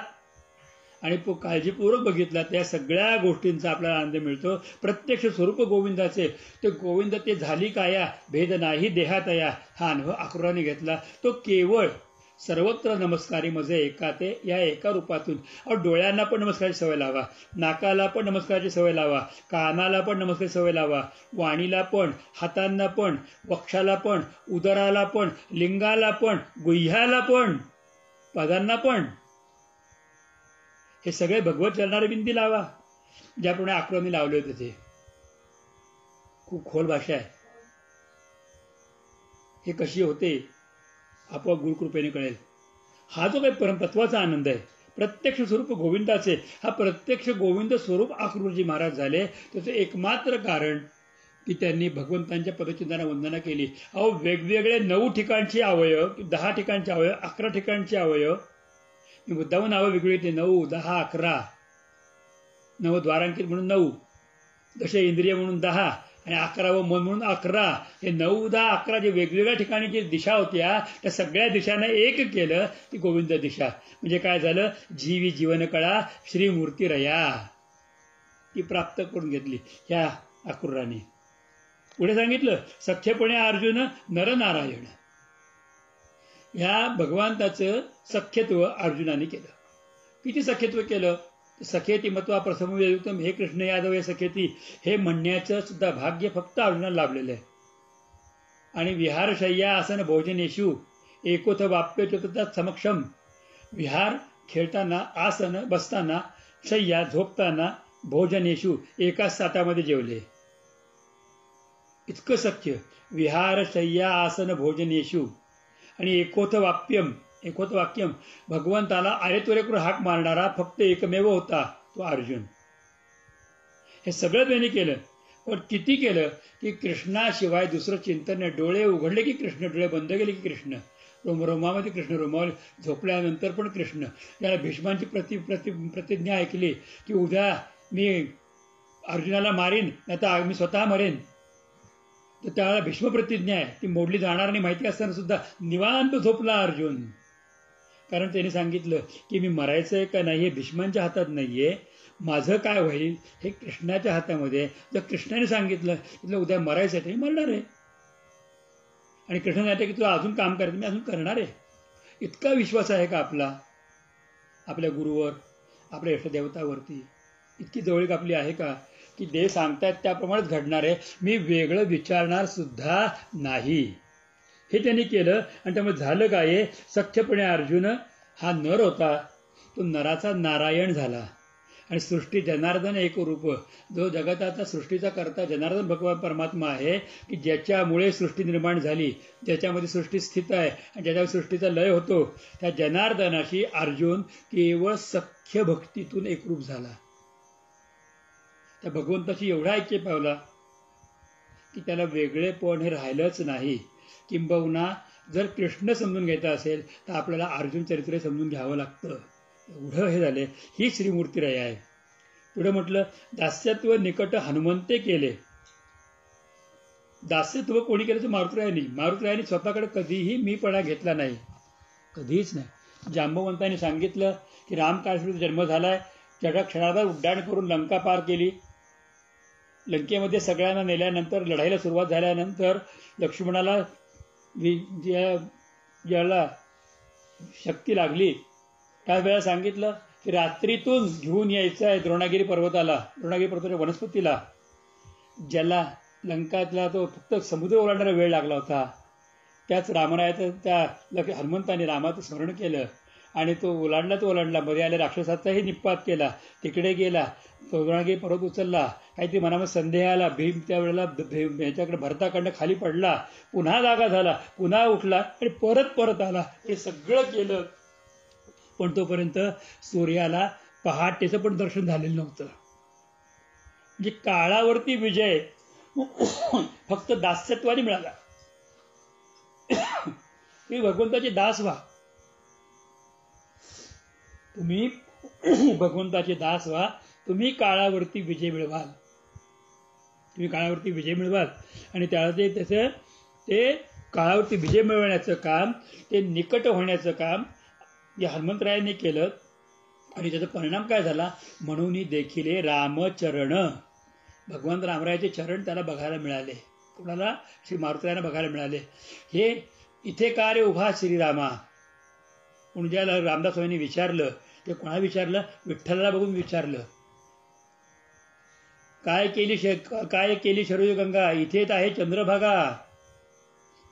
आणि काळजीपूर्वक बघितला त्या सगळ्या गोष्टींचा आपल्याला आनंद मिळतो. प्रत्यक्ष स्वरूप गोविंदाचे ते गोविंद ते झाली काया भेद नाही देहातया हा अनुभव अक्रूराने घेतला. तो केवळ सर्वत्र नमस्कारी मजे एका ते या एका रूपातून डोळ्यांना पण नमस्काराची सवय लावा, नाकाला पण नमस्काराची सवय लावा, कानाला पण नमस्काराची सवय लावा, वाणीला पण, हातांना पण, वक्षाला पण, उदराला पण, लिंगाला पण, गुह्याला पण, पदांना पण हे सगळे भगवत चरणारे बिंदी लावा. ज्याप्रमाणे अक्रूराने लावले होते ते खूप खोल भाषा आहे. हे कशी होते आपोआप गुरुकृपेने कळेल. हा जो काही परमतत्वाचा आनंद आहे प्रत्यक्ष स्वरूप गोविंदाचे, हा प्रत्यक्ष गोविंद स्वरूप अक्रूरजी महाराज झाले. त्याचं एकमात्र कारण की त्यांनी भगवंतांच्या पदचिन्हांना वंदना केली. वेगवेगळे 9 ठिकाणचे अवयव, 10 ठिकाणचे अवयव, 11 ठिकाणचे अवयव, मी मुद्दामून नावं वेगळी ते 9, 10, 11, 9 द्वारांकित म्हणून 9, दश इंद्रिय म्हणून 10 आणि 11वं मन म्हणून 11. हे 9, 10, 11 जे वेगवेगळ्या ठिकाणी जी दिशा होत्या त्या सगळ्या दिशांना एक केलं ती गोविंद दिशा. म्हणजे काय झालं, जीवी जीवन कळा श्रीमूर्ती रया ती प्राप्त करून घेतली ह्या अक्रूराने. पुढे सांगितलं सख्यपणे अर्जुन नरनारायण, ह्या भगवंताचं सख्यत्व अर्जुनाने केलं. किती सख्यत्व केलं, सखेती मत्वा प्रसमयुक्तम हे कृष्ण यादव हे सखेती हे म्हणण्याचं सुद्धा भाग्य फक्त अर्जुनाला लाभलेलं आहे. आणि विहारशय्या आसन भोजनेषु एकोथ वाप्य चतुर्थ समक्षम, विहार खेळताना, आसन बसताना, शय्या झोपताना, भोजनेषु एकाच ताटामध्ये जेवले. इतकं सख्य. विहारशय्या आसन भोजनेषु आणि एकोथ वाक्यम भगवंताला आरेतोरे करून हाक मारणारा फक्त एकमेव होता तो अर्जुन. हे सगळं त्यांनी केलं. पण किती केलं की कृष्णाशिवाय दुसरं चिंतन नाही. डोळे उघडले की कृष्ण, डोळे बंद केले की कृष्ण, रोमामध्ये कृष्ण, रोमावर झोपल्यानंतर पण कृष्ण. त्याला भीष्मांची प्रतिज्ञा ऐकली की उद्या मी अर्जुनाला मारीन नाही तर मी स्वतः मरेन, तर त्याला भीष्म प्रतिज्ञा आहे ती मोडली जाणार नाही माहिती असताना सुद्धा निवांत झोपला अर्जुन. कारण त्यांनी सांगितलं की मी मरायचंय का नाही हे भीष्मांच्या हातात नाहीये, माझं काय होईल हे कृष्णाच्या हातामध्ये. जर कृष्णाने सांगितलं की उद्या मरायचं आहे तर मी मरणार आहे, आणि कृष्ण सांगते की तुला अजून काम करायचं मी अजून करणार आहे. इतका विश्वास आहे का आपला आपल्या गुरुवर, आपल्या इष्टदेवतावरती? इतकी जवळीक आपली आहे का की देव सांगतायत त्याप्रमाणेच घडणार आहे, मी वेगळं विचारणार सुद्धा नाही. हे त्यांनी केलं. आणि त्यामुळे झालं काय, सख्यपणे अर्जुन हा नर होता तो नराचा नारायण झाला. आणि सृष्टी जनार्दन एक रूप, जो जगताचा सृष्टीचा करता जनार्दन भगवान परमात्मा आहे की ज्याच्यामुळे सृष्टी निर्माण झाली, ज्याच्यामध्ये सृष्टी स्थित आहे आणि ज्याच्यामध्ये सृष्टीचा लय होतो, त्या जनार्दनाशी अर्जुन केवळ सख्य भक्तीतून एकरूप झाला. त्या भगवंताशी एवढा ऐक्य पावला की त्याला वेगळेपण हे राहिलंच नाही. किंबहुना जर कृष्ण समजून घ्यायचा असेल तर आपल्याला अर्जुन चरित्र समजून घ्यावं लागतं. एवढं हे झाले. ही श्रीमूर्ती रया आहे. पुढे म्हटलं दास्यत्व निकट हनुमंते केले. दास्यत्व कोणी केलं तर मारुतीरायांनी स्वतःकडे कधीही मीपणा घेतला नाही, कधीच नाही. जांबवंतांनी सांगितलं की रामकाळाचा जन्म झालाय, क्षणाभर उड्डाण करून लंका पार केली. लंकेमध्ये सगळ्यांना नेल्यानंतर लढाईला सुरुवात झाल्यानंतर लक्ष्मणाला ज्याला शक्ती लागली त्यावेळेला सांगितलं की रात्रीतून घेऊन यायचं आहे द्रोणागिरी पर्वताच्या वनस्पतीला, ज्याला लंकातला तो फक्त समुद्र ओलांडण्याला वेळ लागला होता. त्याच रामरायाचं त्या हनुमंताने रामाचं स्मरण केलं आणि तो ओलांडला. मध्ये आल्या राक्षसाचाही निपात केला, तिकडे गेला, द्रोणागिरी पर्वत उचलला. काहीतरी मनामध्ये संदेह आला, भीम त्यावेळेला याच्याकडे भरताकडनं खाली पडला, पुन्हा जागा झाला, पुन्हा उठला आणि परत आला. हे सगळं केलं. पण तोपर्यंत सूर्याला पहाटेचं पण दर्शन झालेलं नव्हतं. म्हणजे काळावरती विजय फक्त दास्यत्वाने मिळाला. तुम्ही भगवंताचे दास व्हा, तुम्ही भगवंताचे दास व्हा, तुम्ही काळावरती विजय मिळवाल. आणि त्याला ते काळावरती विजय मिळवण्याचं काम, ते निकट होण्याचं काम या हनुमंतरायांनी केलं. आणि त्याचा परिणाम काय झाला, म्हणून देखील रामचरण, भगवान रामरायाचे चरण त्याला बघायला मिळाले. कोणाला? श्री मारुतीरायांना बघायला मिळाले. हे इथे का रे उभा श्रीरामा, म्हणून ज्याला रामदास स्वामींनी विचारलं, ते कोणाला विचारलं? विठ्ठलाला बघून विचारलं. काय केली शरयू गंगा, इथेच आहे चंद्रभागा,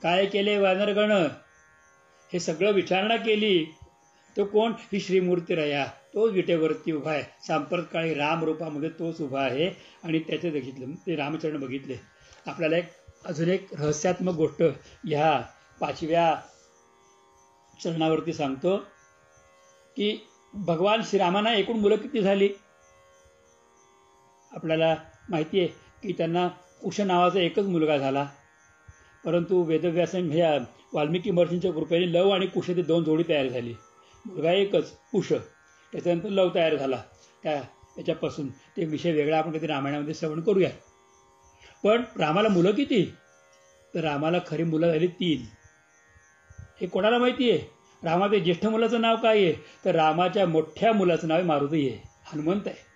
काय केले वानरगण, हे सगळं विचारणा केली. तो कोण? ही श्रीमूर्ती रया, तोच विटेवरती उभा आहे. सांप्रत काळी राम रूपामध्ये तोच उभा आहे. आणि त्याचे बघितलं, ते रामचरण बघितले. आपल्याला अजून एक रहस्यात्मक गोष्ट ह्या 5व्या चरणावरती सांगतो की भगवान श्रीरामांना एकूण मुलं किती झाली. आपल्याला माहिती आहे की त्यांना कुश नावाचा एकच मुलगा झाला. परंतु वेदव्यास वाल्मिकी महर्षींच्या कृपेने लव आणि कुश ती 2 जोडी तयार झाली. मुलगा एकच कुश, त्याच्यानंतर लव तयार झाला. त्याच्यापासून ते विषय वेगळा आपण कधी रामायणामध्ये श्रवण करूया. पण रामाला मुलं किती? तर रामाला खरी मुलं झाली 3. हे कोणाला माहिती आहे? रामाच्या ज्येष्ठ मुलाचं नाव काय आहे? तर रामाच्या मोठ्या मुलाचं नाव मारुती आहे, हनुमंत आहे.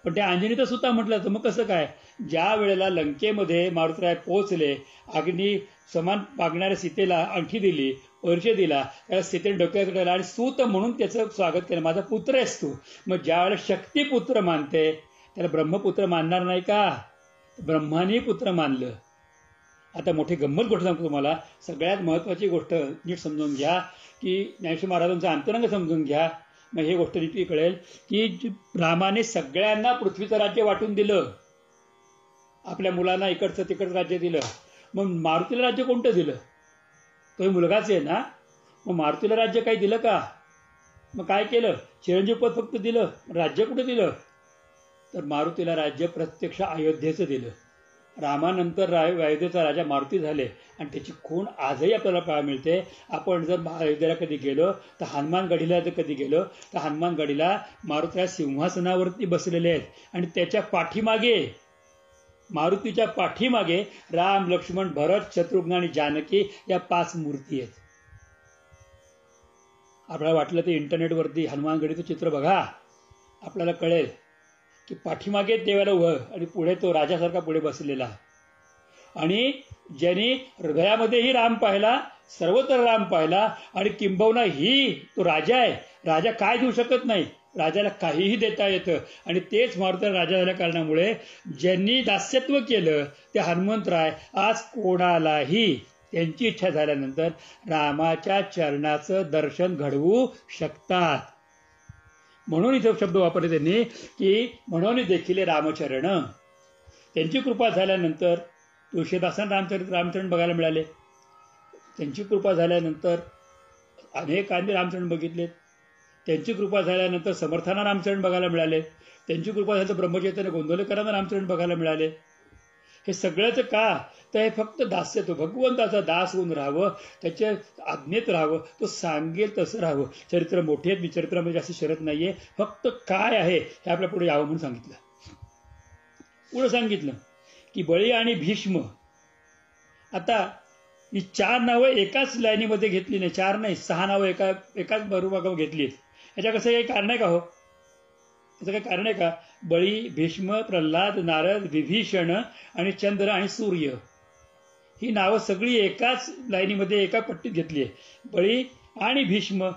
पण त्या अंजनीचं सुद्धा म्हटलं तर मग कसं काय? ज्या वेळेला लंकेमध्ये मारुतीराय पोहोचले, अग्नी समान पागणाऱ्या सीतेला अंगठी दिली, परिचय दिला, त्याला सीतेने डोक्यात ठेवला आणि सूत म्हणून त्याचं स्वागत केलं, माझा पुत्र आहेस तू. मग ज्या वेळेला शक्तिपुत्र मानते त्याला ब्रह्मपुत्र मानणार नाही का? ब्रह्माने पुत्र मानलं. आता मोठी गंमत गोष्ट सांगतो तुम्हाला. सगळ्यात महत्वाची गोष्ट नीट समजून घ्या की ज्ञानेश्वर महाराजांचा अंतरंग समजून घ्या. मग हे गोष्ट नीट कळेल की रामाने सगळ्यांना पृथ्वीचं राज्य वाटून दिलं, आपल्या मुलांना इकडचं तिकडचं राज्य दिलं. मग मारुतीला राज्य कोणतं दिलं? तो मुलगाच आहे ना. मग मारुतीला राज्य काही दिलं का? मग काय केलं? चिरंजीव पद फक्त दिलं, राज्य कुठं दिलं? तर मारुतीला राज्य प्रत्यक्ष अयोध्येचं दिलं. रामानंतर अयोध्येचा राजा मारुती झाले आणि त्याची खूण आजही आपल्याला पाहायला मिळते. आपण जर अयोध्येला कधी गेलो तर हनुमानगडीला जर कधी गेलो तर हनुमानगडीला मारुतीला सिंहासनावरती बसलेले आहेत आणि त्याच्या पाठीमागे, मारुतीच्या पाठीमागे राम, लक्ष्मण, भरत, शत्रुघ्न आणि जानकी या 5 मूर्ती आहेत. आपल्याला वाटलं ते इंटरनेटवरती हनुमानगडीचं चित्र बघा, आपल्याला कळेल की पाठीमागे देवाला उभं आणि पुढे तो राजासारखा पुढे बसलेला. आणि ज्यांनी हृदयामध्येही राम पाहिला, सर्वत्र राम पाहिला आणि किंबहुना ही तो राजा आहे. राजा काय देऊ शकत नाही, राजाला काहीही देता येतं. आणि तेच मारुतीला राजा झाल्या कारणामुळे ज्यांनी दास्यत्व केलं ते हनुमंतराय आज कोणालाही त्यांची इच्छा झाल्यानंतर रामाच्या चरणाचं दर्शन घडवू शकतात. म्हणून इथे शब्द वापरले त्यांनी की म्हणून देखील रामचरण. त्यांची कृपा झाल्यानंतर तुळशीदासांना रामचरण बघायला मिळाले. त्यांची कृपा झाल्यानंतर अनेकांनी रामचरण बघितलेत. त्यांची कृपा झाल्यानंतर समर्थांना रामचरण बघायला मिळाले. त्यांची कृपा झाल्यानंतर ब्रह्मचैतन्य गोंदवलेकरांना रामचरण बघायला मिळाले. हे सगळ्याच का? तर हे फक्त दास्यत्व, भगवंताचा दास होऊन राहावं, त्याच्या आज्ञेत राहावं, तो सांगेल तसं राहावं. चरित्र मोठे आहेत, मी चरित्रामध्ये जास्त शरत नाहीये, फक्त काय आहे हे आपल्या पुढे यावं म्हणून सांगितलं. पुढे सांगितलं की बळी आणि भीष्म. आता ही 4 नावं एकाच लाईनीमध्ये घेतली नाही, 4 नाही 6 नावं एकाच बरोबर घेतली. याच्या कसं काही कारण आहे का? हो, त्याचं काही कारण आहे का? बळी, भीष्म, प्रल्हाद, नारद, विभीषण आणि चंद्र आणि सूर्य ही नावं सगळी एकाच लाईनीमध्ये एका पट्टीत घेतली आहे. बळी आणि भीष्म,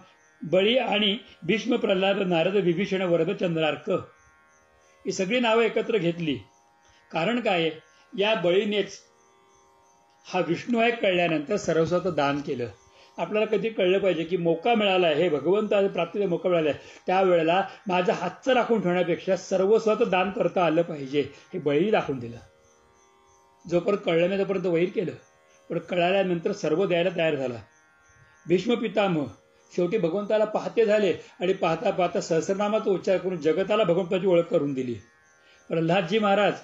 प्रल्हाद, नारद, विभीषण, वरद, चंद्रार्क ही सगळी नावं एकत्र घेतली. कारण काय? या बळीनेच हा विष्णू आहे कळल्यानंतर सर्वस्वाचं दान केलं. आपल्याला कधी कळलं पाहिजे की मोका मिळाला आहे, हे भगवंताच्या प्राप्तीचा मोका मिळाला आहे, त्यावेळेला माझं हातचं राखून ठेवण्यापेक्षा सर्वस्वाचं दान करता आलं पाहिजे. हे बळी दाखवून दिलं. जोपर्यंत कळलं नाही तोपर्यंत वैर केलं, पण कळाल्यानंतर सर्व द्यायला तयार झाला. भीष्म पितामह शेवटी भगवंताला पाहते झाले आणि पाहता पाहता सहस्रनामाचा उच्चार करून जगताला भगवंताची ओळख करून दिली. प्रल्हादजी महाराज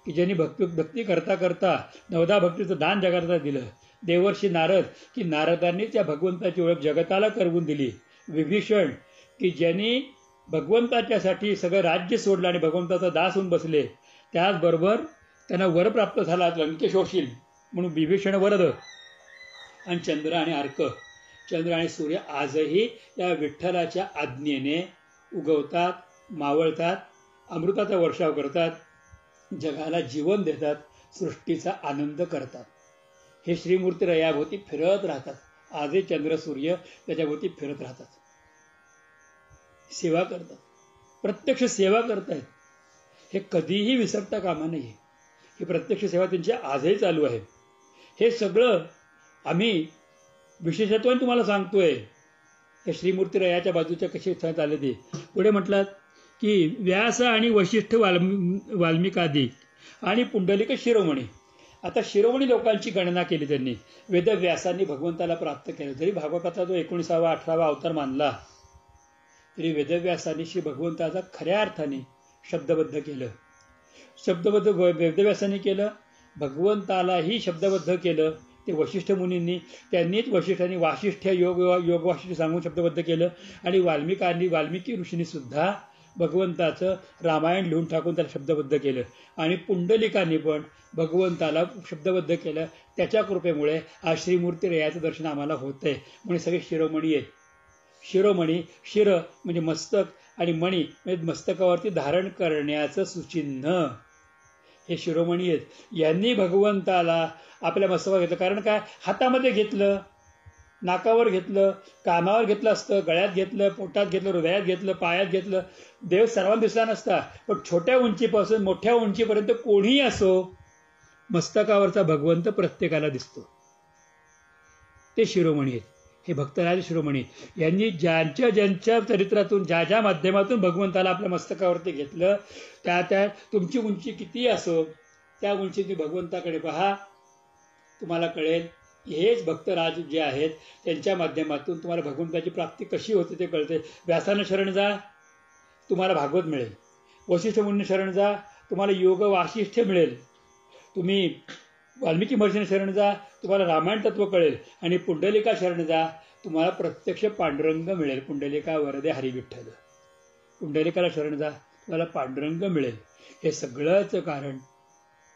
की ज्यांनी भक्ती करता करता 9दा भक्तीचं दान जगाला दिलं. देवर्षी नारद की नारदांनी त्या भगवंताची ओळख जगताला करून दिली. विभीषण की ज्यांनी भगवंताच्यासाठी सगळं राज्य सोडलं आणि भगवंताचा दास होऊन बसले. त्याचबरोबर त्यांना वर प्राप्त झाला लंकेश होशील म्हणून विभीषण वरद. आणि चंद्र आणि सूर्य आजही या विठ्ठलाच्या आज्ञेने उगवतात, मावळतात, अमृताचा वर्षाव करतात, जगाला जीवन देतात, सृष्टीचा आनंद करतात. हे श्रीमूर्ती याभोवती फिरत राहतात. आजही चंद्र सूर्य त्याच्याभोवती फिरत राहतात, सेवा करतात, प्रत्यक्ष सेवा करतायत. हे कधीही विसरता कामा नये. ही प्रत्यक्ष सेवा त्यांची आजही चालू आहे. हे सगळं आम्ही विशेषत्वाने तुम्हाला सांगतोय. हे श्रीमूर्ती रयाच्या बाजूच्या कशी स्थळात आले ते पुढे म्हटलात की व्यास आणि वशिष्ठ वाल्मिकादी आणि पुंडलिक शिरोमणी. आता शिरोमणी लोकांची गणना केली त्यांनी. वेदव्यासांनी भगवंताला प्राप्त केलं. जरी भागवताचा जो 19वा 18वा अवतार मानला तरी वेदव्यासांनी श्री भगवंताचा खऱ्या अर्थाने शब्दबद्ध केलं. शब्दबद्ध वेदव्यासांनी केलं, भगवंतालाही शब्दबद्ध केलं. ते वशिष्ठ मुनींनी, त्यांनीच वशिष्ठांनी वाशिष्ठ्य योग वाशिष्ठ सांगून शब्दबद्ध केलं. आणि वाल्मिकी ऋषींनी सुद्धा भगवंताचं रामायण लिहून टाकून त्याला शब्दबद्ध केलं. आणि पुंडलिकांनी पण भगवंताला शब्दबद्ध केलं. त्याच्या कृपेमुळे आज श्रीमूर्ती रयाचं दर्शन आम्हाला होतंय. म्हणजे सगळे शिरोमणी आहेत. शिरोमणी, शिर म्हणजे मस्तक आणि मणी म्हणजे मस्तकावरती धारण करण्याचं सुचिन्ह. हे शिरोमणी आहेत. यांनी भगवंताला आपल्या मस्तकावर घेतलं. कारण काय, हातामध्ये घेतलं, नाकावर घेतलं, कानावर घेतलं असतं, गळ्यात घेतलं, पोटात घेतलं, हृदयात घेतलं, पायात घेतलं. देव सर्वांना दिसला नसता, पण छोट्या उंचीपासून मोठ्या उंचीपर्यंत कोणीही असो, मस्तकावरचा भगवंत प्रत्येकाला दिसतो. ते शिरोमणी आहेत. हे भक्तराज शिरोमणी यांनी ज्यांच्या चरित्रातून ज्या माध्यमातून भगवंताला आपल्या मस्तकावरती घेतलं, त्या तुमची उंची कितीही असो, त्या उंचीची भगवंताकडे पहा, तुम्हाला कळेल. हेच भक्तराज जे आहेत त्यांच्या माध्यमातून तुम्हाला भगवंताची प्राप्ती कशी होते ते कळते. व्यासानं शरण जा, तुम्हाला भागवत मिळेल. वशिष्ठ मुनींना शरण जा, तुम्हाला योग वाशिष्ठ्य मिळेल. तुम्ही वाल्मिकी महर्षीने शरण जा, तुम्हाला रामायण तत्व कळेल. आणि पुंडलिका शरण जा, तुम्हाला प्रत्यक्ष पांडुरंग मिळेल. पुंडलिका वरदे हरी विठ्ठल. पुंडलिकाला शरण जा, तुम्हाला पांडुरंग मिळेल. हे सगळंच कारण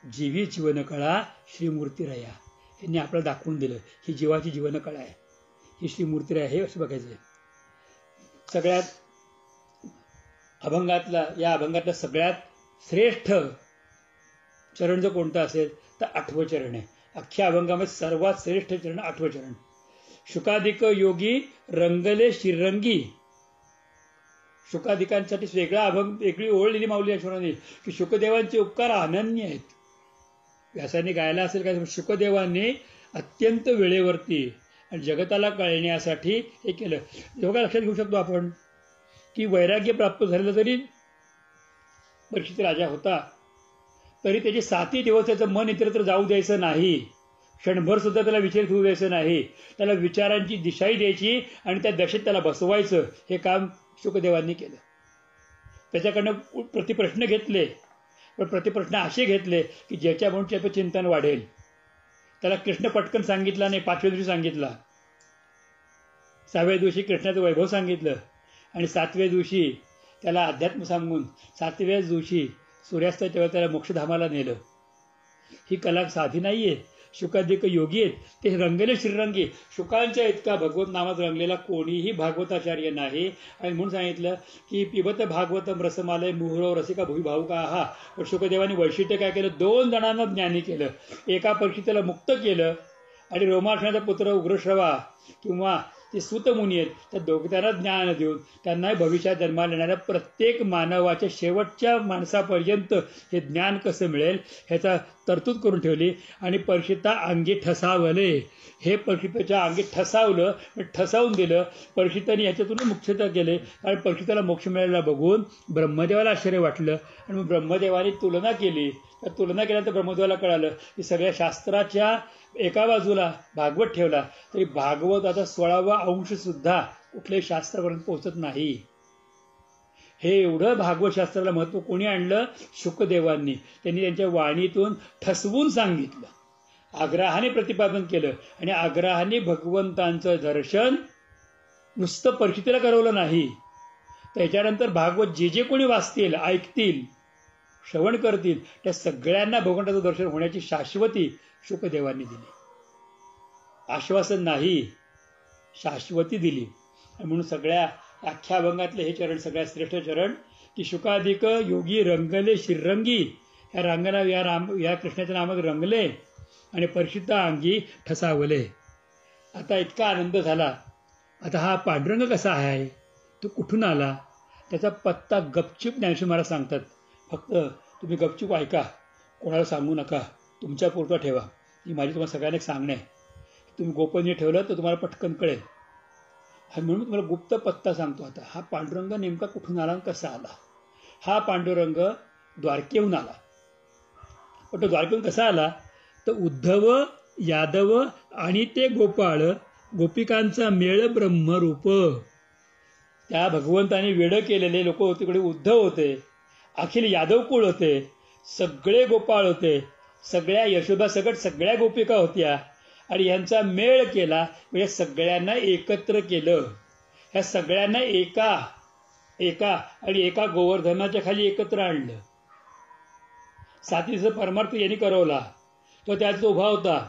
जीवी जीवनकळा श्रीमूर्ती रया यांनी आपल्याला दाखवून दिलं. ही जीवाची जीवनकळा आहे, ही श्रीमूर्ती रया. हे असं बघायचं आहे. सगळ्यात या अभंगातलं सगळ्यात श्रेष्ठ चरण जर कोणतं असेल तर 8वं चरण आहे. अख्ख्या अभंगामध्ये सर्वात श्रेष्ठ चरण 8वं चरण. शुकाधिक योगी रंगले शिरंगी. शुकाधिकांसाठी वेगळा अभंग, वेगळी ओळ दिली माऊली ऐश्वरांनी की शुकदेवांचे उपकार अनन्य आहेत. व्यासाने गायला असेल काय, शुकदेवांनी अत्यंत वेळेवरती आणि जगताला कळण्यासाठी हे केलं. जेव्हा लक्षात घेऊ शकतो आपण की वैराग्य प्राप्त झालेलं तरी परीक्षित राजा होता, तरी त्याचे 7 दिवस त्याचं मन इतरत्र जाऊ द्यायचं नाही. क्षणभर सुद्धा त्याला विचार घेऊ द्यायचं नाही. त्याला विचारांची दिशाही द्यायची आणि त्या दशेत त्याला बसवायचं. हे काम शुकदेवांनी केलं. त्याच्याकडनं प्रतिप्रश्न घेतले, पण प्रतिप्रश्न असे घेतले की ज्याच्यामुळे त्याचं चिंतन वाढेल. त्याला कृष्ण पटकन सांगितला नाही, 5व्या दिवशी सांगितला. 6व्या दिवशी कृष्णाचं वैभव सांगितलं आणि 7व्या दिवशी त्याला अध्यात्म सांगून 7व्या दिवशी सूर्यास्ताच्या वेळेला त्याला मोक्षधामाला नेलं. ही कला साधी नाहीये. शुकाधिक योगी आहेत ते रंगले श्रीरंगी. शुकांच्या इतका भगवत नामात रंगलेला कोणीही भागवताचार्य नाही. आणि म्हणून सांगितलं की पिबत भागवतम रसमालय मुहुरो रसिका भुवी भावुका आहा. पण शुकदेवानी वैशिष्ट्य काय केलं, 2 जणांना ज्ञानी केलं. एका परीक्षिताला मुक्त केलं आणि रोमार्षणाचा पुत्र उग्रश्रवा किंवा ते सूतमुनी आहेत त्या त्यांना ज्ञान देऊन त्यांना भविष्यात जन्माला येणाऱ्या प्रत्येक मानवाच्या शेवटच्या माणसापर्यंत हे ज्ञान कसं मिळेल ह्याचा तरतूद करून ठेवली. आणि परीक्षिता अंगी ठसावले. हे परीक्षिताच्या अंगी ठसावलं, ठसावून दिलं. परीक्षिताने ह्याच्यातून मुक्षता केले. आणि परीक्षिताला मोक्ष मिळायला बघून ब्रह्मदेवाला आश्चर्य वाटलं आणि मग ब्रह्मदेवाने तुलना केली. त्या तुलना केल्यानंतर ब्रह्मदेवाला कळालं की सगळ्या शास्त्राच्या एका बाजूला भागवत ठेवला तरी भागवत आता 16वा अंश सुद्धा कुठल्याही शास्त्रापर्यंत पोहोचत नाही. हे एवढं भागवत शास्त्राला महत्व कोणी आणलं, शुकदेवांनी. त्यांनी त्यांच्या वाणीतून ठसवून सांगितलं, आग्रहाने प्रतिपादन केलं. आणि आग्रहाने भगवंतांचं दर्शन नुसतं परीक्षितेला करवलं नाही. त्याच्यानंतर भागवत जे कोणी वाचतील, ऐकतील, श्रवण करतील त्या सगळ्यांना भगवंताचं दर्शन होण्याची शाश्वती शुकदेवांनी दिली. आश्वासन नाही, शाश्वती दिली. म्हणून सगळ्या अख्ख्या अभंगातले हे चरण सगळ्यात श्रेष्ठ चरण की शुकाधिक योगी रंगले श्रीरंगी, या रांगणा या कृष्णाच्या नामात रंगले आणि परिचिता अंगी ठसावले. आता इतका आनंद झाला. आता हा पांडुरंग कसा आहे, तो कुठून आला, त्याचा पत्ता गपचूप ज्ञानेश्वर महाराज सांगतात. फक्त तुम्ही गपचूप ऐका, कोणाला सांगू नका, तुमच्या पुरता ठेवा. ही माझी तुम्हाला सगळ्यांना एक सांगणं आहे. तुम्ही गोपनीय ठेवलं तर तुम्हाला पटकन कळेल. हा म्हणून तुम्हाला गुप्त पत्ता सांगतो. आता हा पांडुरंग नेमका कुठून आला आणि कसा आला. हा पांडुरंग द्वारकेहून आला. पण तो द्वारकेहून कसा आला तर उद्धव, यादव आणि ते गोपाळ गोपिकांचा मेळ ब्रह्मरूप. त्या भगवंताने वेडं केलेले लोक होते. तिकडे उद्धव होते, अखिल यादव कुळ होते, सगळे गोपाळ होते, सगळ्या यशोदा सकट सगळ्या गोपिका होत्या आणि यांचा मेळ केला म्हणजे सगळ्यांना एकत्र केलं. ह्या सगळ्यांना एका गोवर्धनाच्या खाली एकत्र आणलं. सातीचा परमार्थ यांनी करवला. तो त्यात उभा होता.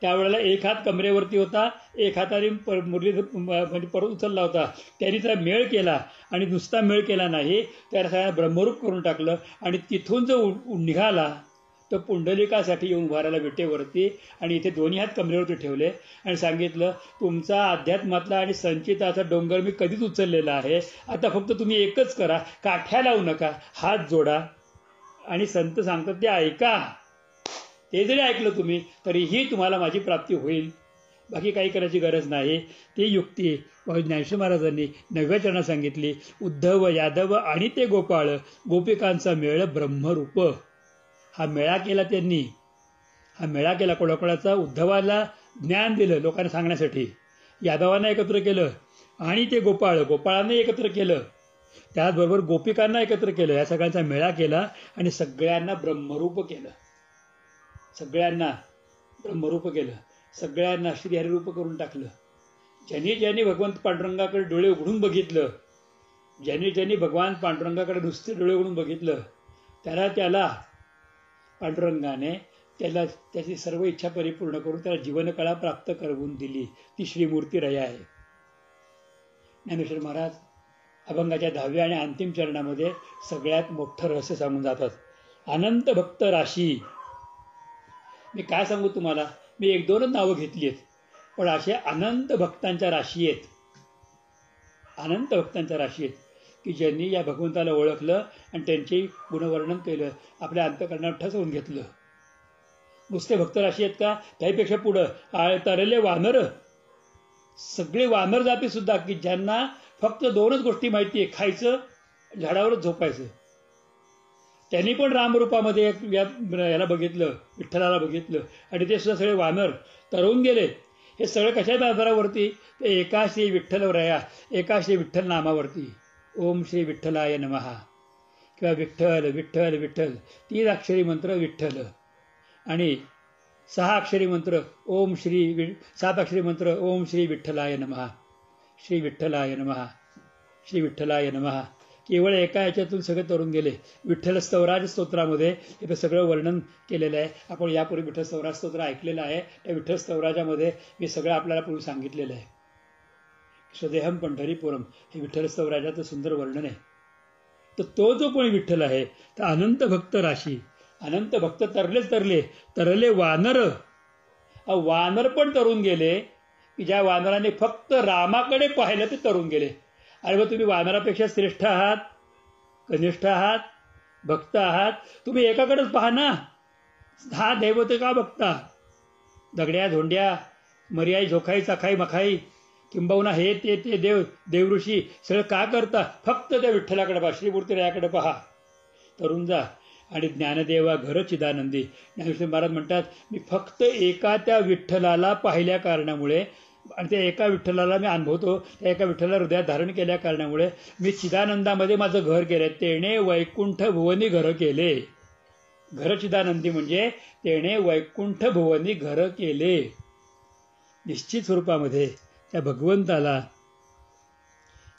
त्यावेळेला एक हात कमरेवरती होता, एक हाताने मुरली म्हणजे परत उचलला होता. त्यांनी त्याला मेळ केला आणि नुसता मेळ केला नाही, त्याला सगळ्यांना ब्रह्मरूप करून टाकलं. आणि तिथून जो निघाला तो पुंडलिकासाठी येऊन उभा राहिला विटेवरती आणि इथे दोन्ही हात कमरेवरती ठेवले आणि सांगितलं, तुमचा अध्यात्मातला आणि संचिताचा डोंगर मी कधीच उचललेला आहे. आता फक्त तुम्ही एकच करा, काठ्या लावू नका, हात जोडा आणि संत सांगतात ते ऐका. ते जरी ऐकलं तुम्ही तरीही तुम्हाला माझी प्राप्ती होईल. बाकी काही करायची गरज नाही. ती युक्ती ज्ञानेश्वर महाराजांनी 9व्या चरणात सांगितली. उद्धव, यादव आणि ते गोपाळ गोपिकांचा मेळ ब्रह्मरूप. हा मेळा केला त्यांनी. हा मेळा केला कोणाकोणाचा. उद्धवाला ज्ञान दिलं लोकांना सांगण्यासाठी, यादवांना एकत्र केलं आणि ते गोपाळांना एकत्र केलं, त्याचबरोबर गोपिकांना एकत्र केलं. या सगळ्यांचा मेळा केला आणि सगळ्यांना ब्रह्मरूप केलं. सगळ्यांना ब्रह्मरूप केलं, सगळ्यांना श्रीहरिरूप करून टाकलं. ज्यांनी भगवंत पांडुरंगाकडे डोळे उघडून बघितलं, ज्यांनी भगवान पांडुरंगाकडे नुसते डोळे उघडून बघितलं, त्याला पांडुरंगाने त्याची सर्व इच्छा परिपूर्ण करून त्याला जीवनकळा प्राप्त करून दिली. ती श्रीमूर्ती रया आहे. ज्ञानेश्वर महाराज अभंगाच्या 10व्या आणि अंतिम चरणामध्ये सगळ्यात मोठं रहस्य सांगून जातात. अनंत भक्त राशी. मी काय सांगू तुम्हाला, मी 1-2च नावं घेतली आहेत, पण असे अनंत भक्तांच्या राशी आहेत. अनंत भक्तांच्या राशी आहेत की ज्यांनी या भगवंताला ओळखलं आणि त्यांचे गुणवर्णन केलं, आपल्या अंतःकरणावर ठसवून घेतलं. नुसते भक्त राशी आहेत का, त्याहीपेक्षा पुढं तरले वानर, सगळे वानर जाती सुद्धा की ज्यांना फक्त 2च गोष्टी माहिती आहे, खायचं, झाडावरच झोपायचं. त्यांनी पण रामरूपामध्ये याला बघितलं, विठ्ठलाला बघितलं आणि ते सुद्धा सगळे वानर तरुण गेले. हे सगळं कशाच्या आधारावरती, ते एका श्री विठ्ठल रया, एका श्री विठ्ठल नामावरती. ओम श्री विठ्ठलाय नमः किंवा विठ्ठल विठ्ठल विठ्ठल, 3 अक्षरी मंत्र विठ्ठल आणि 6 अक्षरी मंत्र ओम श्री 7 अक्षरी मंत्र ओम श्री विठ्ठलाय नमः, श्री विठ्ठलाय नमः, श्री विठ्ठलाय नमः. केवळ एका याच्यातून सगळे तरुण गेले. विठ्ठल स्तवराज स्तोत्रामध्ये हे सगळं वर्णन केलेलं आहे. आपण यापूर्वी विठ्ठल स्तवराज स्तोत्र ऐकलेलं आहे. त्या विठ्ठल स्तवराजामध्ये मी सगळं आपल्याला पूर्वी सांगितलेलं आहे. स्वदेहम पंढरीपुरम हे विठ्ठल स्तवराजाचं सुंदर वर्णन आहे. तर तो जो कोणी विठ्ठल आहे तर अनंत भक्त राशी, अनंत भक्त तरले वानर. वानर पण तरुण गेले की ज्या वानराने फक्त रामाकडे पाहिलं ते तरुण गेले. अरे मग तुम्ही वानरापेक्षा श्रेष्ठ आहात, कनिष्ठ आहात, भक्त आहात, तुम्ही एकाकडेच पहा ना. 10 दैवत का बघता, दगड्या धोंड्या, मर्याई झोखाई चाखाई मखाई किंबहुना हे ते देवऋषी सगळं का करता, फक्त त्या विठ्ठलाकडे पहा, श्रीमूर्ती रयाकडे पहा, तरुण जा. आणि ज्ञानदेवा घर चिदानंदी. ज्ञानेश्वर महाराज म्हणतात, मी फक्त एका त्या विठ्ठलाला पाहिल्या कारणामुळे आणि त्या एका विठ्ठलाला मी अनुभवतो, त्या एका विठ्ठलाला हृदयात धारण केल्या कारणामुळे मी चिदानंदामध्ये माझं घर केलं. तेणे वैकुंठ भुवनी घर केले. घर चिदानंदी म्हणजे तेणे वैकुंठ भुवनी घर केले. निश्चित स्वरूपामध्ये त्या भगवंताला,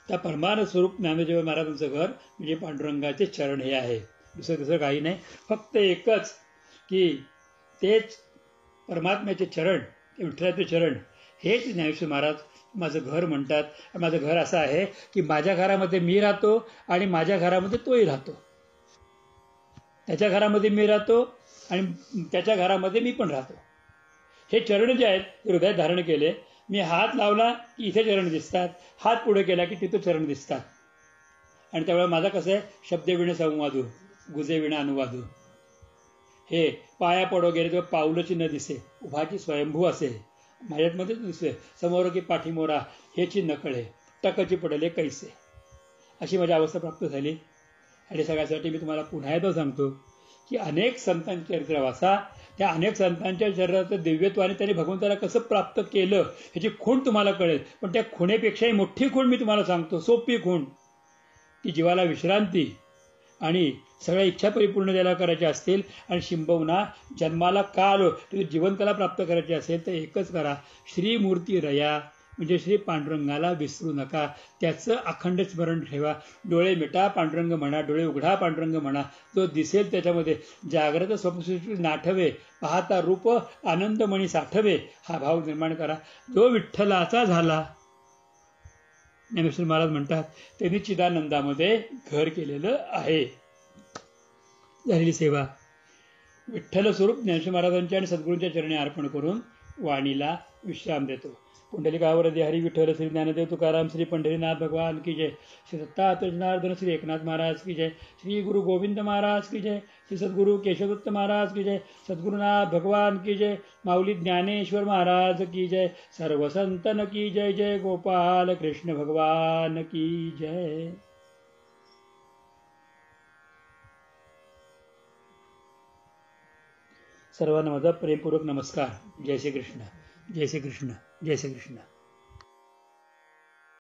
त्या परमानंद स्वरूप ज्ञानदेव महाराजांचं घर म्हणजे पांडुरंगाचे चरण हे आहे. दुसरं काही नाही, फक्त एकच की तेच परमात्म्याचे चरण, ते विठ्ठलाचे चरण हेच ज्ञानेश्वर महाराज माझं घर म्हणतात. माझं घर असं आहे की माझ्या घरामध्ये मी राहतो आणि माझ्या घरामध्ये तोही राहतो. त्याच्या घरामध्ये मी राहतो आणि त्याच्या घरामध्ये मी पण राहतो. हे चरण जे आहेत ते हृदयात धारण केले. मी हात लावला की इथे चरण दिसतात, हात पुढे केला की तिथे चरण दिसतात. आणि त्यावेळेला माझा कसं आहे, शब्दविण संवादू, गुजेविण अनुवादू. हे पाया पडो गेले तेव्हा पाऊलची न दिसे, उभाची स्वयंभू असे. माझ्यामध्येच दिसतोय समोर की पाठीमोरा हेची नकळे, टकची पडले कैसे. अशी माझी अवस्था प्राप्त झाली. आणि सगळ्यासाठी मी तुम्हाला पुन्हा एकदा सांगतो की अनेक संतांचे चरित्र वाचा. त्या अनेक संतांच्या चरित्राचं दिव्यत्वाने त्यांनी भगवंताला कसं प्राप्त केलं ह्याची खूण तुम्हाला कळेल. पण त्या खुणेपेक्षाही मोठी खूण मी तुम्हाला सांगतो, सोपी खूण, की जीवाला विश्रांती आणि सगळ्या इच्छा परिपूर्ण ज्याला करायच्या असतील आणि शिंबवना जन्माला का आलो तर जिवंताला प्राप्त करायचे असेल तर एकच करा, श्रीमूर्ती रया म्हणजे श्री पांडुरंगाला विसरू नका. त्याचं अखंड स्मरण ठेवा. डोळे मिटा पांडुरंग म्हणा, डोळे उघडा पांडुरंग म्हणा. जो दिसेल त्याच्यामध्ये जाग्रत स्वप्नसृष्टी नाठवे, पाहता रूप आनंदमणी साठवे, हा भाव निर्माण करा. जो विठ्ठलाचा झाला, ज्ञानेश्वर महाराज म्हणतात, त्यांनी चिदानंदामध्ये घर केलेलं आहे. झालेली सेवा विठ्ठल स्वरूप ज्ञानेश्वर महाराजांच्या आणि सद्गुरूंच्या चरणी अर्पण करून वाणीला विश्राम देतो. पुंडलिकावरती हरी विठ्ठल श्री ज्ञानदेव तुकाराम श्री पंढरीनाथ भगवान की जय. श्री दत्तात्रय जनार्दन श्री एकनाथ महाराज की जय. श्री गुरु गोविंद महाराज की जय. श्री सद्गुरु केशवदत्त महाराज की जय. सद्गुरुनाथ भगवान की जय. माऊली ज्ञानेश्वर महाराज की जय. सर्व संतन की जय. जय गोपाल कृष्ण भगवान की जय. सर्वांना माझा प्रेमपूर्वक नमस्कार. जय श्री कृष्ण, जय श्री कृष्ण, जय श्री कृष्ण.